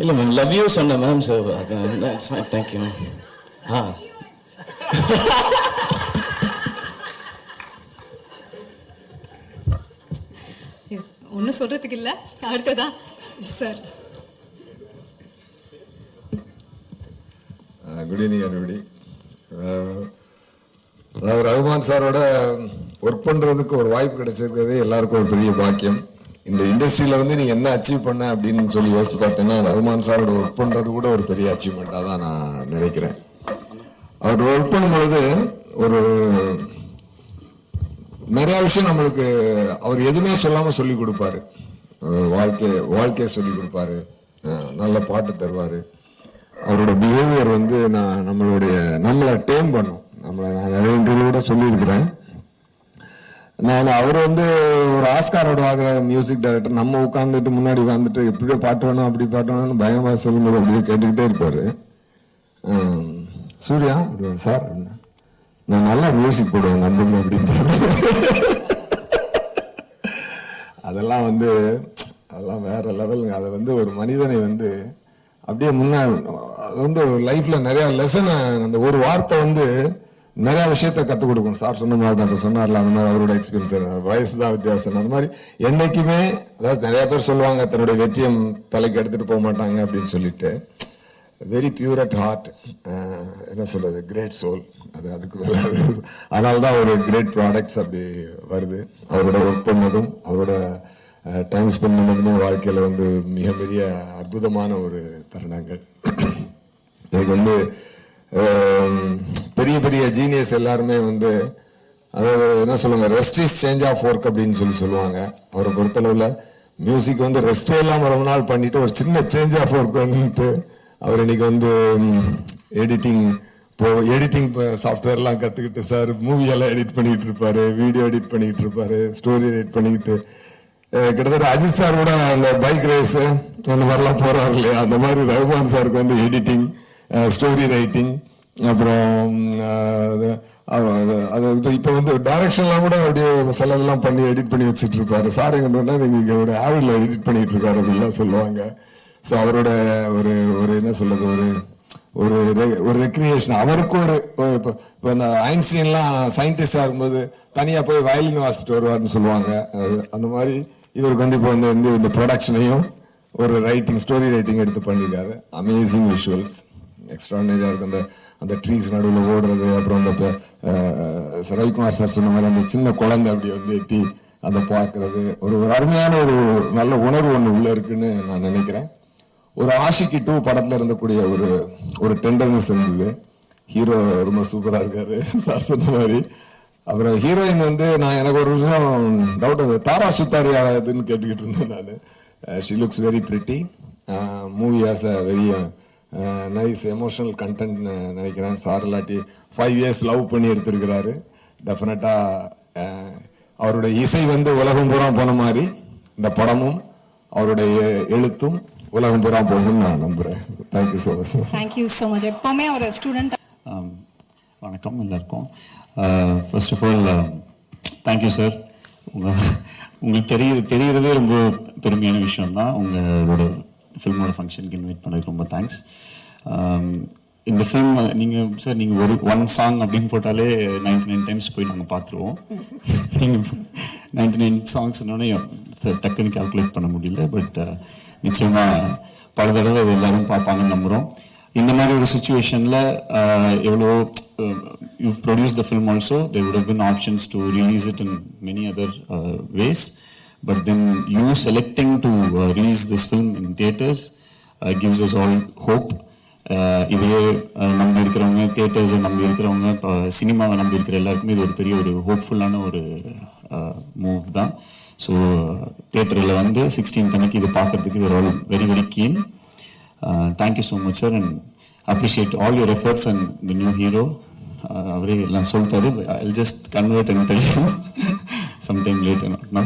இல்லை மேம் லவ் யூ சொன்னேன் மேம். Sir thank you ma'am. ஒன்றும் சொல்றதுக்கு இல்லை. அடுத்ததா சார். Good evening everybody. அதாவது ரஹ்மான் சாரோட ஒர்க் பண்ணுறதுக்கு ஒரு வாய்ப்பு கிடைச்சிருக்கிறது எல்லாருக்கும் ஒரு பெரிய பாக்கியம். இந்த இண்டஸ்ட்ரியில் வந்து நீங்கள் என்ன அச்சீவ் பண்ண அப்படின்னு சொல்லி யோசித்து பார்த்தீங்கன்னா ரஹ்மான் சாரோட ஒர்க் பண்ணுறது கூட ஒரு பெரிய அச்சீவ்மெண்ட்டாக தான் நான் நினைக்கிறேன். அவர் ஒர்க் பண்ணும்பொழுது ஒரு நிறையா விஷயம் நம்மளுக்கு அவர் எதுவுமே சொல்லாமல் சொல்லி கொடுப்பாரு. வாழ்க்கையை சொல்லி கொடுப்பாரு, நல்ல பாட்டு தருவார். அவரோட பிஹேவியர் வந்து நம்மளை டேம் பண்ணும். நான் நிறைய இன்டர்வியூட சொல்லியிருக்கிறேன். அவர் வந்து ஒரு ஆஸ்காரோட ஆகிற மியூசிக் டைரக்டர். நம்ம உட்காந்துட்டு முன்னாடி உட்காந்துட்டு எப்படியோ பாட்டு வேணும் அப்படி பாட்டு வேணும்னு பயமாக சொல்லும்போது அப்படியே கேட்டுக்கிட்டே இருப்பார். சூர்யா சார் நான் நல்லா மியூசிக் போடுவேன் நம்புங்க அப்படின்பாரு. அதெல்லாம் வேற லெவலுங்க. அதை வந்து ஒரு மனிதனை வந்து அப்படியே முன்னாடி அது வந்து லைஃப்ல நிறைய லெசனை அந்த ஒரு வார்த்தை வந்து நிறைய விஷயத்த கற்றுக் கொடுக்கும். சார் சொன்ன மாதிரி தான் சொன்னார்ல, அந்த மாதிரி அவரோட எக்ஸ்பீரியன்ஸ் வயசு தான் வித்தியாசம். அந்த மாதிரி என்னைக்குமே அதாவது நிறைய பேர் சொல்லுவாங்க தன்னுடைய வெற்றியம் தலைக்கு எடுத்துட்டு போக மாட்டாங்க அப்படின்னு சொல்லிட்டு, வெரி பியூர் அட் ஹார்ட், என்ன சொல்றது, கிரேட் சோல். அதுக்கு மேலே அதனால தான் ஒரு கிரேட் ப்ராடக்ட்ஸ் அப்படி வருது. அவரோட ஒர்க் பண்ணதும் அவரோட டைம் ஸ்பெண்ட் பண்ணதுமே வாழ்க்கையில் வந்து மிக பெரிய அற்புதமான ஒரு தருணங்கள். எனக்கு வந்து பெரிய பெரிய ஜீனியஸ் எல்லாருமே வந்து அதாவது என்ன சொல்லுவாங்க, rest is change of work அப்படின்னு சொல்லுவாங்க. அவரை பொறுத்தளவில் மியூசிக் வந்து ரெஸ்டே இல்லாமல் ரொம்ப நாள் பண்ணிட்டு ஒரு சின்ன சேஞ்ச் ஆஃப் ஒர்க் பண்ணிட்டு அவர் இன்னைக்கு வந்து எடிட்டிங் சாஃப்ட்வேர்லாம் கற்றுக்கிட்டு சார் மூவியெல்லாம் எடிட் பண்ணிக்கிட்டு இருப்பாரு, வீடியோ எடிட் பண்ணிக்கிட்டு இருப்பாரு, ஸ்டோரி எடிட் பண்ணிக்கிட்டு கிட்டத்தட்ட அஜித் சார் கூட அந்த பைக் ரேஸ் அந்த மாதிரிலாம் போறாரு இல்லையா, அந்த மாதிரி ரஹ்மான் சாருக்கு வந்து எடிட்டிங், ஸ்டோரி ரைட்டிங், அப்புறம் அது இப்போ வந்து டைரக்ஷன்லாம் கூட அப்படியே சிலதெல்லாம் பண்ணி எடிட் பண்ணி வச்சுட்டு இருப்பாரு. சார் எங்கன்னா நீங்கள் ஆவிடில் எடிட் பண்ணிட்டு இருக்காரு அப்படின்லாம் சொல்லுவாங்க. ஸோ அவரோட ஒரு என்ன சொல்றது, ஒரு ஒரு ரெக்ரியேஷன். அவருக்கு ஒரு இப்போ இந்த ஐன்ஸ்டீன்லாம் சயின்டிஸ்டாக இருக்கும்போது தனியாக போய் வயலின் வாசிட்டு வருவார்னு சொல்லுவாங்க. அந்த மாதிரி இவருக்கு வந்து இப்போ வந்து இந்த ப்ரொடக்ஷனையும் ஒரு ரைட்டிங், ஸ்டோரி ரைட்டிங் எடுத்து பண்ணியிருக்காரு. அமேசிங் விஷுவல்ஸ், எக்ஸ்ட்ரானரியாக இருக்குது. அந்த ட்ரீஸ் நடுவில் ஓடுறது, அப்புறம் அந்த ரவிக்குமார் சார் சொன்ன மாதிரி அந்த சின்ன குழந்தை அப்படி வந்து எட்டி அதை பார்க்கறது, ஒரு அருமையான ஒரு நல்ல உணர்வு ஒன்று உள்ளே இருக்குன்னு நான் நினைக்கிறேன். ஒரு ஆஷிக்கு 2 படத்தில் இருந்தக்கூடிய ஒரு டெண்டர்னஸ் இருந்தது. ஹீரோ ரொம்ப சூப்பராக இருக்காரு சார் சொன்ன மாதிரி. அப்புறம் ஹீரோயின் வந்து எனக்கு ஒரு விஷயம் டவுட், அது தாரா சுத்தாரி ஆகுதுன்னு கேட்டுக்கிட்டு இருந்தேன் நான். She looks very pretty. Movie has a very nice emotional content நினைக்கிறேன். சார் இல்லாட்டி 5 years லவ் பண்ணி எடுத்திருக்கிறாரு. டெஃபினட்டாக அவருடைய இசை வந்து உலகம் பூரா போன மாதிரி இந்த படமும் அவருடைய எழுத்தும் உலகம் பூரா போகும்னு நான் நம்புகிறேன். Thank you so much. Thank you so much. எப்போவுமே ஒரு ஸ்டூடெண்ட். வணக்கம் எல்லாருக்கும். First of all thank you sir. உங்களுக்கு தெரிகிறதே ரொம்ப பெருமையான விஷயம்தான். உங்களோட ஃபில்மோட ஃபங்க்ஷனுக்கு இன்வைட் பண்ணதுக்கு ரொம்ப தேங்க்ஸ். இந்த ஃபில்ம் நீங்கள் ஒரு 1 song அப்படின்னு போட்டாலே 99 times போய் நாங்கள் பார்த்துருவோம். நீங்கள் 99 songs டக்குன்னு கால்குலேட் பண்ண முடியல. பட் நிச்சயமாக பல தடவை இது எல்லாரும் பார்ப்பாங்கன்னு நம்புகிறோம். இந்த மாதிரி ஒரு சுச்சுவேஷனில் எவ்வளோ you've produced the film also, there would have been options to release it in many other ways, but then you selecting to release this film in theaters gives us all hope. இதே நம்பி இருக்கிறவங்க, தியேட்டர்ஸை நம்பி இருக்கிறவங்க, இப்போ சினிமாவை நம்பி இருக்கிற எல்லாருக்குமே இது ஒரு பெரிய ஒரு ஹோப்ஃபுல்லான ஒரு மூவ் தான். ஸோ தியேட்டரில் வந்து 16th அன்னைக்கு இது பார்க்கறதுக்கு we're all very very keen. Thank you so much sir, and appreciate all your efforts and the new hero. அவரே எல்லாம் சொல்லிட்டாரு. I'll just convert and tell you sometime later, not now.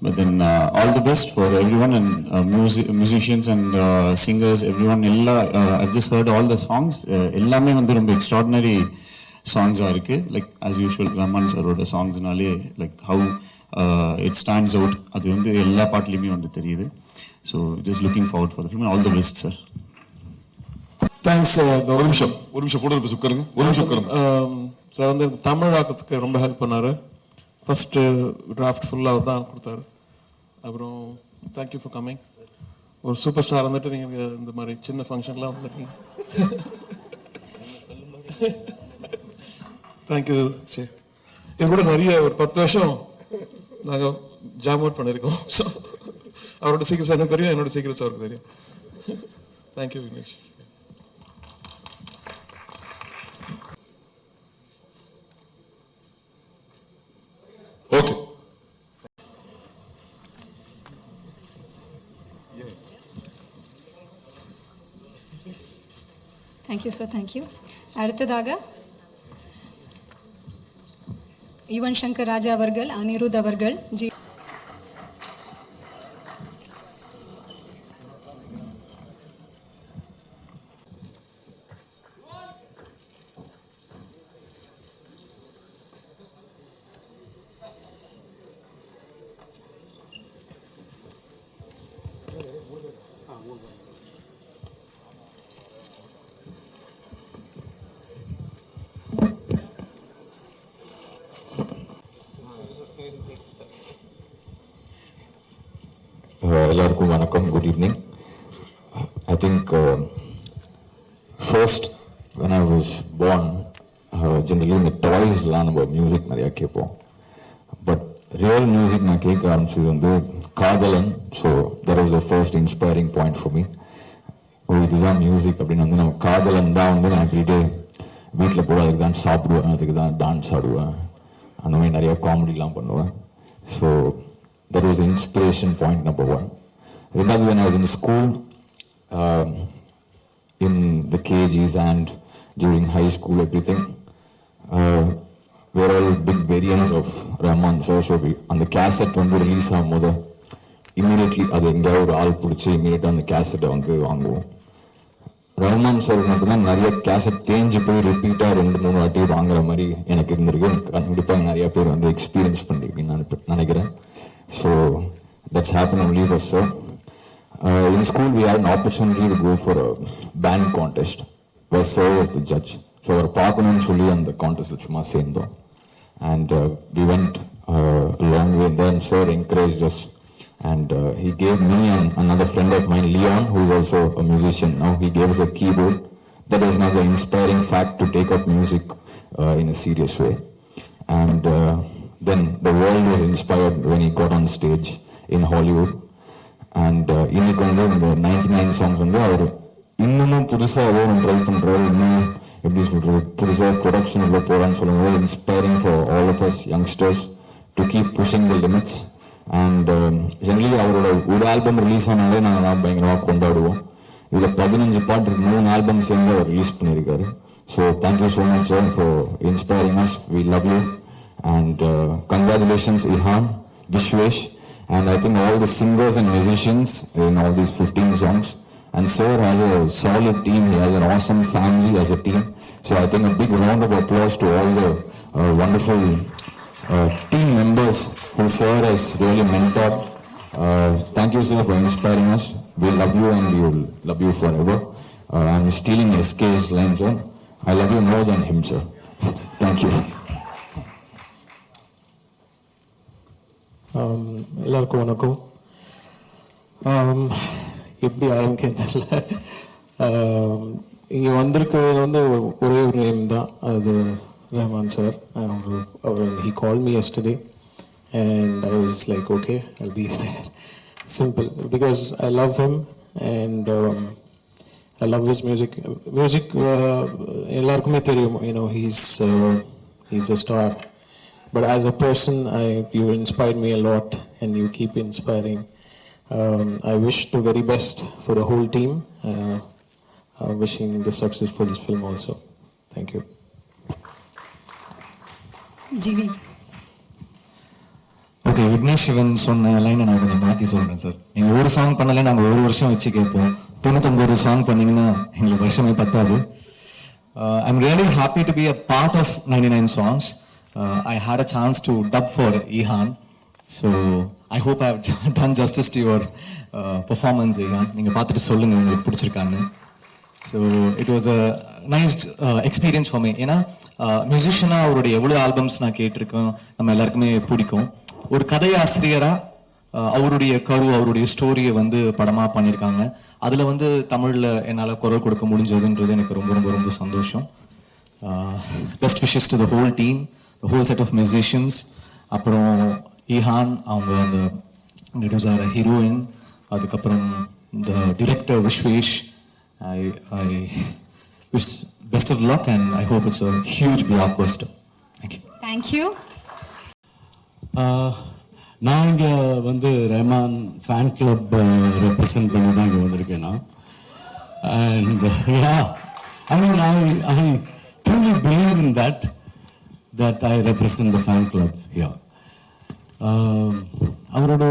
But then all the best for everyone, and musicians and singers, everyone. I've just heard all the songs. எல்லாமே வந்து ரொம்ப extraordinary songs-ஆ இருக்கு. Like as usual, Rahman sir-ஓட songs-னாலே like how it stands out. அது வந்து எல்லா பாட்டுலையுமே வந்து தெரியுது. So just looking forward for the film. All the best sir. Thanks. ஒரு நிமிஷம் ஃபோட்டோ உட்காருங்க. ஒரு நிமிஷம் உட்காருங்க. சார் வந்து தமிழ் ஆக்கத்துக்கு ரொம்ப ஹெல்ப் பண்ணார். ஃபர்ஸ்ட் டிராஃப்ட் ஃபுல்லாக அவர் தான் கொடுத்தாரு. அப்புறம் தேங்க்யூ ஃபார் கம்மிங். ஒரு சூப்பர் ஸ்டார் வந்துட்டு நீங்கள் இந்த மாதிரி சின்ன ஃபங்க்ஷன்லாம் வந்துருக்கீங்க. தேங்க்யூ சரி. என் கூட நிறைய ஒரு 10 வருஷம் நாங்கள் ஜாம் அவுட் பண்ணியிருக்கோம். ஸோ அவரோட சீக்கிரட்ஸ் எனக்கு தெரியும், என்னோட சீக்கிரட்ஸ் அவருக்கு தெரியும். Thank you Vignesh. Okay. Thank you sir, thank you. அடுத்ததாக யுவன் சங்கர் ராஜா அவர்கள், அனிருத் அவர்கள், ஜி எல்லாருக்கும் வணக்கம். Good evening. I think first when I was born, generally இந்த டாய்ஸ்லாம் நம்ம மியூசிக் நிறையா கேட்போம். பட் ரியல் மியூசிக் நான் கேட்க ஆரம்பிச்சது வந்து Kadhalan. So that was the first inspiring point for me. ஓ இதுதான் மியூசிக் அப்படின்னு வந்து நம்ம காதலன் தான் வந்து நான் எவ்ரிடே வீட்டில் போய் அதுக்கு தான் சாப்பிடுவேன், அதுக்கு தான் டான்ஸ் ஆடுவேன், அந்த மாதிரி நிறையா காமெடிலாம் பண்ணுவேன். So that was inspiration point number 1. Remember when I was in school, in the KGs and during high school, everything, we were all big variants of Rahman sir. So on the cassette when we release ஆகும்போது immediately அது எங்கேயாவது ஒரு ஆள் பிடிச்சி இமீடியட்டாக அந்த கேசட்டை வந்து வாங்குவோம். ரஹ்மான் சார் மட்டும்தான் நிறைய கேசட் தேஞ்சு போய் ரிப்பீட்டாக 2-3 வாட்டி வாங்குற மாதிரி எனக்கு இருந்திருக்கு. கண்டிப்பாக நிறைய பேர் வந்து எக்ஸ்பீரியன்ஸ் பண்ணியிருக்கீங்கன்னு நான் நினைக்கிறேன். So that's happened only for sir. In school we had an opportunity to go for a band contest. where Sir was the judge. So our பார்க்கணும்னு சொல்லி அந்த கான்டெஸ்ட்ல சும்மா சேர்ந்தோம். And we went a long way there, and Sir encouraged us. And he gave me and another friend of mine, Leon, who is also a musician now, he gave us a keyboard. That was another inspiring fact to take up music in a serious way. And then the world was inspired when he got on stage in Hollywood. And இன்னைக்கு வந்து இந்த 99 songs வந்து அவர் இன்னமும் புதுசாக ஏதோ ஒன்று try பண்ணுறாரு, இன்னும் எப்படி சொல்கிறது, புதுசாக ப்ரொடக்ஷன் உள்ள போகிறான்னு சொல்லும்போது inspiring for all of us youngsters to keep pushing the limits. And generally அவரோட ஒரு ஆல்பம் ரிலீஸ் ஆனாலே நாங்கள் பயங்கரமாக கொண்டாடுவோம். இதில் 15 பாட்டு 3 ஆல்பம் சேர்ந்து அவர் ரிலீஸ் பண்ணியிருக்காரு. So thank you so much sir for inspiring us. We love you and congratulations Ihan, Vishwesh, and I think all the singers and musicians in all these 15 songs. And Sir has a solid team, he has an awesome family as a team. So I think a big round of applause to all the wonderful team members who Sir has really mentored. Thank you, Sir, for inspiring us. We love you and we will love you forever. I'm stealing SK's line, sir. I love you more than him, sir. Thank you. எல்லாருக்கும் வணக்கம். எப்படி ஆரம்பிக்கிறது தெரியல. இங்கே வந்திருக்கிறது வந்து ஒரே ஒரு நேம் தான், அது ரஹ்மான் சார். அவர் he called me yesterday and I was like, okay, I'll be there. Simple, because I love him and I love his music. Music எல்லாருக்குமே தெரியும், you know, he's a star. But as a person, you inspired me a lot and you keep inspiring. I wish the very best for the whole team. Wishing the success for this film also. Thank you. GV. Okay, Vignesh Shivan சொன்ன லைனை நான் கொஞ்சம் மாற்றி சொல்கிறேன் sir. நீங்கள் ஒரு song பண்ணல நாங்கள் ஒரு வருஷம் வச்சு கேட்போம். 99 சாங் பண்ணிங்கன்னா எங்களுக்கு வருஷமே பத்தாது. I'm really happy to be a part of 99 songs. I had a chance to dub for Ihan. So I hope I have done justice to your performance, Ihan. நீங்கள் பார்த்துட்டு சொல்லுங்கள் உங்களுக்கு பிடிச்சிருக்கான்னு. So it was a nice experience for me. ஏன்னா மியூசிஷியனாக அவருடைய எவ்வளோ albums நான் கேட்டிருக்கேன், நம்ம எல்லாருக்குமே பிடிக்கும். ஒரு கதையாசிரியராக அவருடைய அவருடைய ஸ்டோரியை வந்து படமாக பண்ணியிருக்காங்க. அதில் வந்து தமிழில் என்னால் குரல் கொடுக்க முடிஞ்சதுன்றது எனக்கு ரொம்ப ரொம்ப ரொம்ப சந்தோஷம். Best wishes to the whole team, the whole set of musicians. அப்புறம் Ihan, அவங்க அந்த ப்ரொடியூசர் ஹீரோயின், அதுக்கப்புறம் the director Vishwesh. I wish best of luck and I hope it's a huge blockbuster. Thank you. Thank you. நான் இங்கே வந்து Rahman fan club represent பண்ணி தான் இங்கே வந்திருக்கேன் நான். And I mean, I truly believe in that I represent the fan club here. அவரோட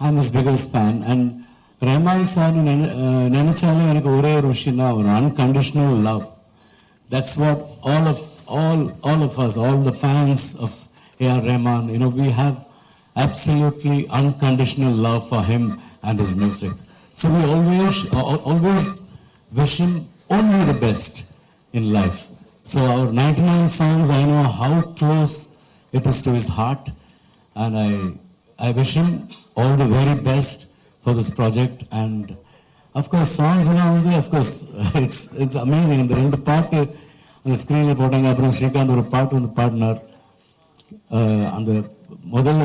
I'm his biggest fan. And Rahman sir நினைச்சாலே எனக்கு ஒரே ஒரு விஷயம் தான் வரும், unconditional love. That's what all of us, all the fans of A.R. Rahman, you know, we have absolutely unconditional love for him and his music. So we always wish him only the best in life. So our 99 songs, I know how close it is to his heart, and I wish him all the very best for this project. And of course songs and of course it's amazing. இந்த ரெண்டு பாட்டு அந்த ஸ்க்ரீனில் போட்டாங்க. அப்புறம் ஸ்ரீகாந்த் ஒரு பாட்டு வந்து பாடினார். அந்த முதல்ல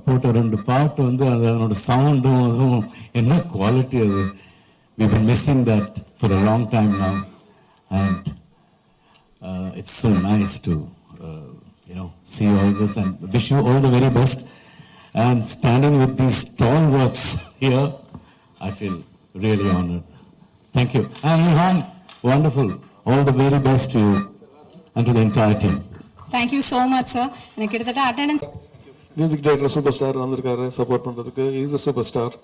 போட்ட 2 பாட்டு வந்து அதனோட சவுண்டும் அதுவும் என்ன குவாலிட்டி அது. we've been missing that for a long time now, and it's so nice to see all this and wish you all the very best. And standing with these stalwarts here, I feel really honored. Thank you. And Ihan, wonderful. All the very best to you and to the entire team. Thank you so much, sir. எனக்கு கிட்டத்தட்ட attendance music director super star வந்திருக்காரு support பண்ணுறதுக்கு. Is a super star.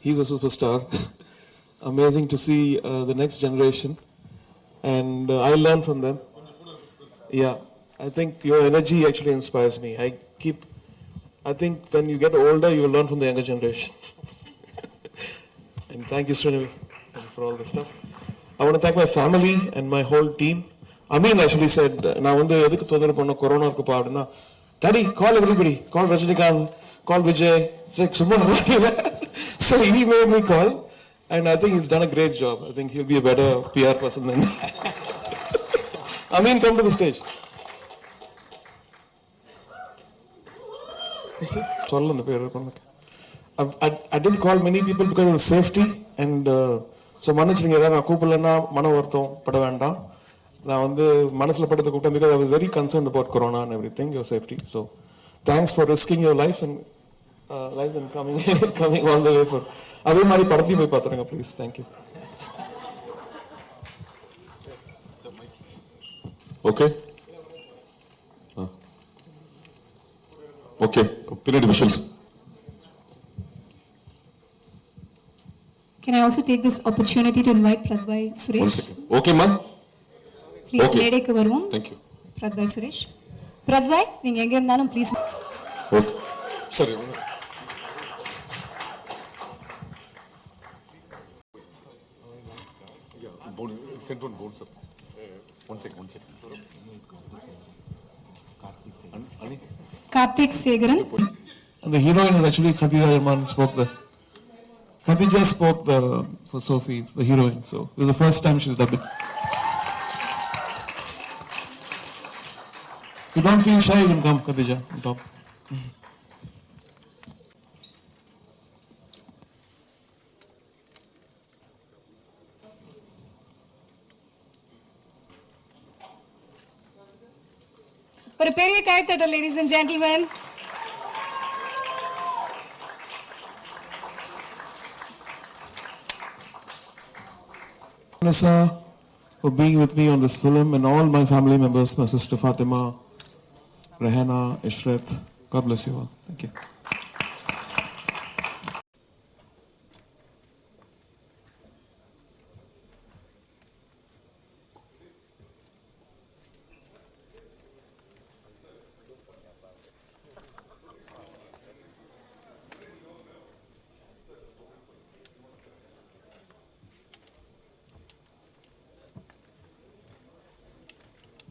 He's a super star. Amazing to see the next generation, and I learn from them. Yeah, I think your energy actually inspires me. I think when you get older, you will learn from the younger generation. And thank you, Srinavi, for all the stuff. I want to thank my family and my whole team. Amin actually said, நான் வந்து எதுக்கு தொந்தரவு பண்ண corona இருக்கு பாடுனா, Daddy, call everybody, call Rajinikanth, call Vijay. It's like, சும்மா So he made me call, and I think he's done a great job. I think he'll be a better PR person than me. Amin, come to the stage. சொல்ல அந்த பேர் I didn't call many people because of the safety and so மன்னிச்சிருங்க ஏதாவது நான் கூப்பிடலன்னா மன வருத்தம் பட வேண்டாம். நான் வந்து மனசுல படுத்து கூப்பிட்டேன் because I was very concerned about corona and everything, your safety. So thanks for risking your life and coming all the way for. அதே மாதிரி படத்தையும் போய் பார்த்துருங்க ப்ளீஸ். தேங்க்யூ. ஓகே ஓகே பின்னாடி visuals. Can I also take this opportunity to invite Pradvai Suresh? Okay, ma. Please, Okay. மேடைக்கு வருவோம். Thank you. Pradvai Suresh. Pradvai, நீங்க எங்க இருந்தாலும் ப்ளீஸ். ஓகே சரி. Sent one bone, sir. One second. Karthik Segaran. And the heroine is actually Khadija Rahman spoke the. Khadija spoke for Sophie, the heroine. So this is the first time she's dubbing. You don't feel shy, you can come, Khadija, on top. ஒரு பெரிய கைத்தட்டல், ladies and gentlemen. Vanessa, for being with me on this film, and all my family members, my sister Fatima, Rehana, Ishrat. God bless you all. Thank you.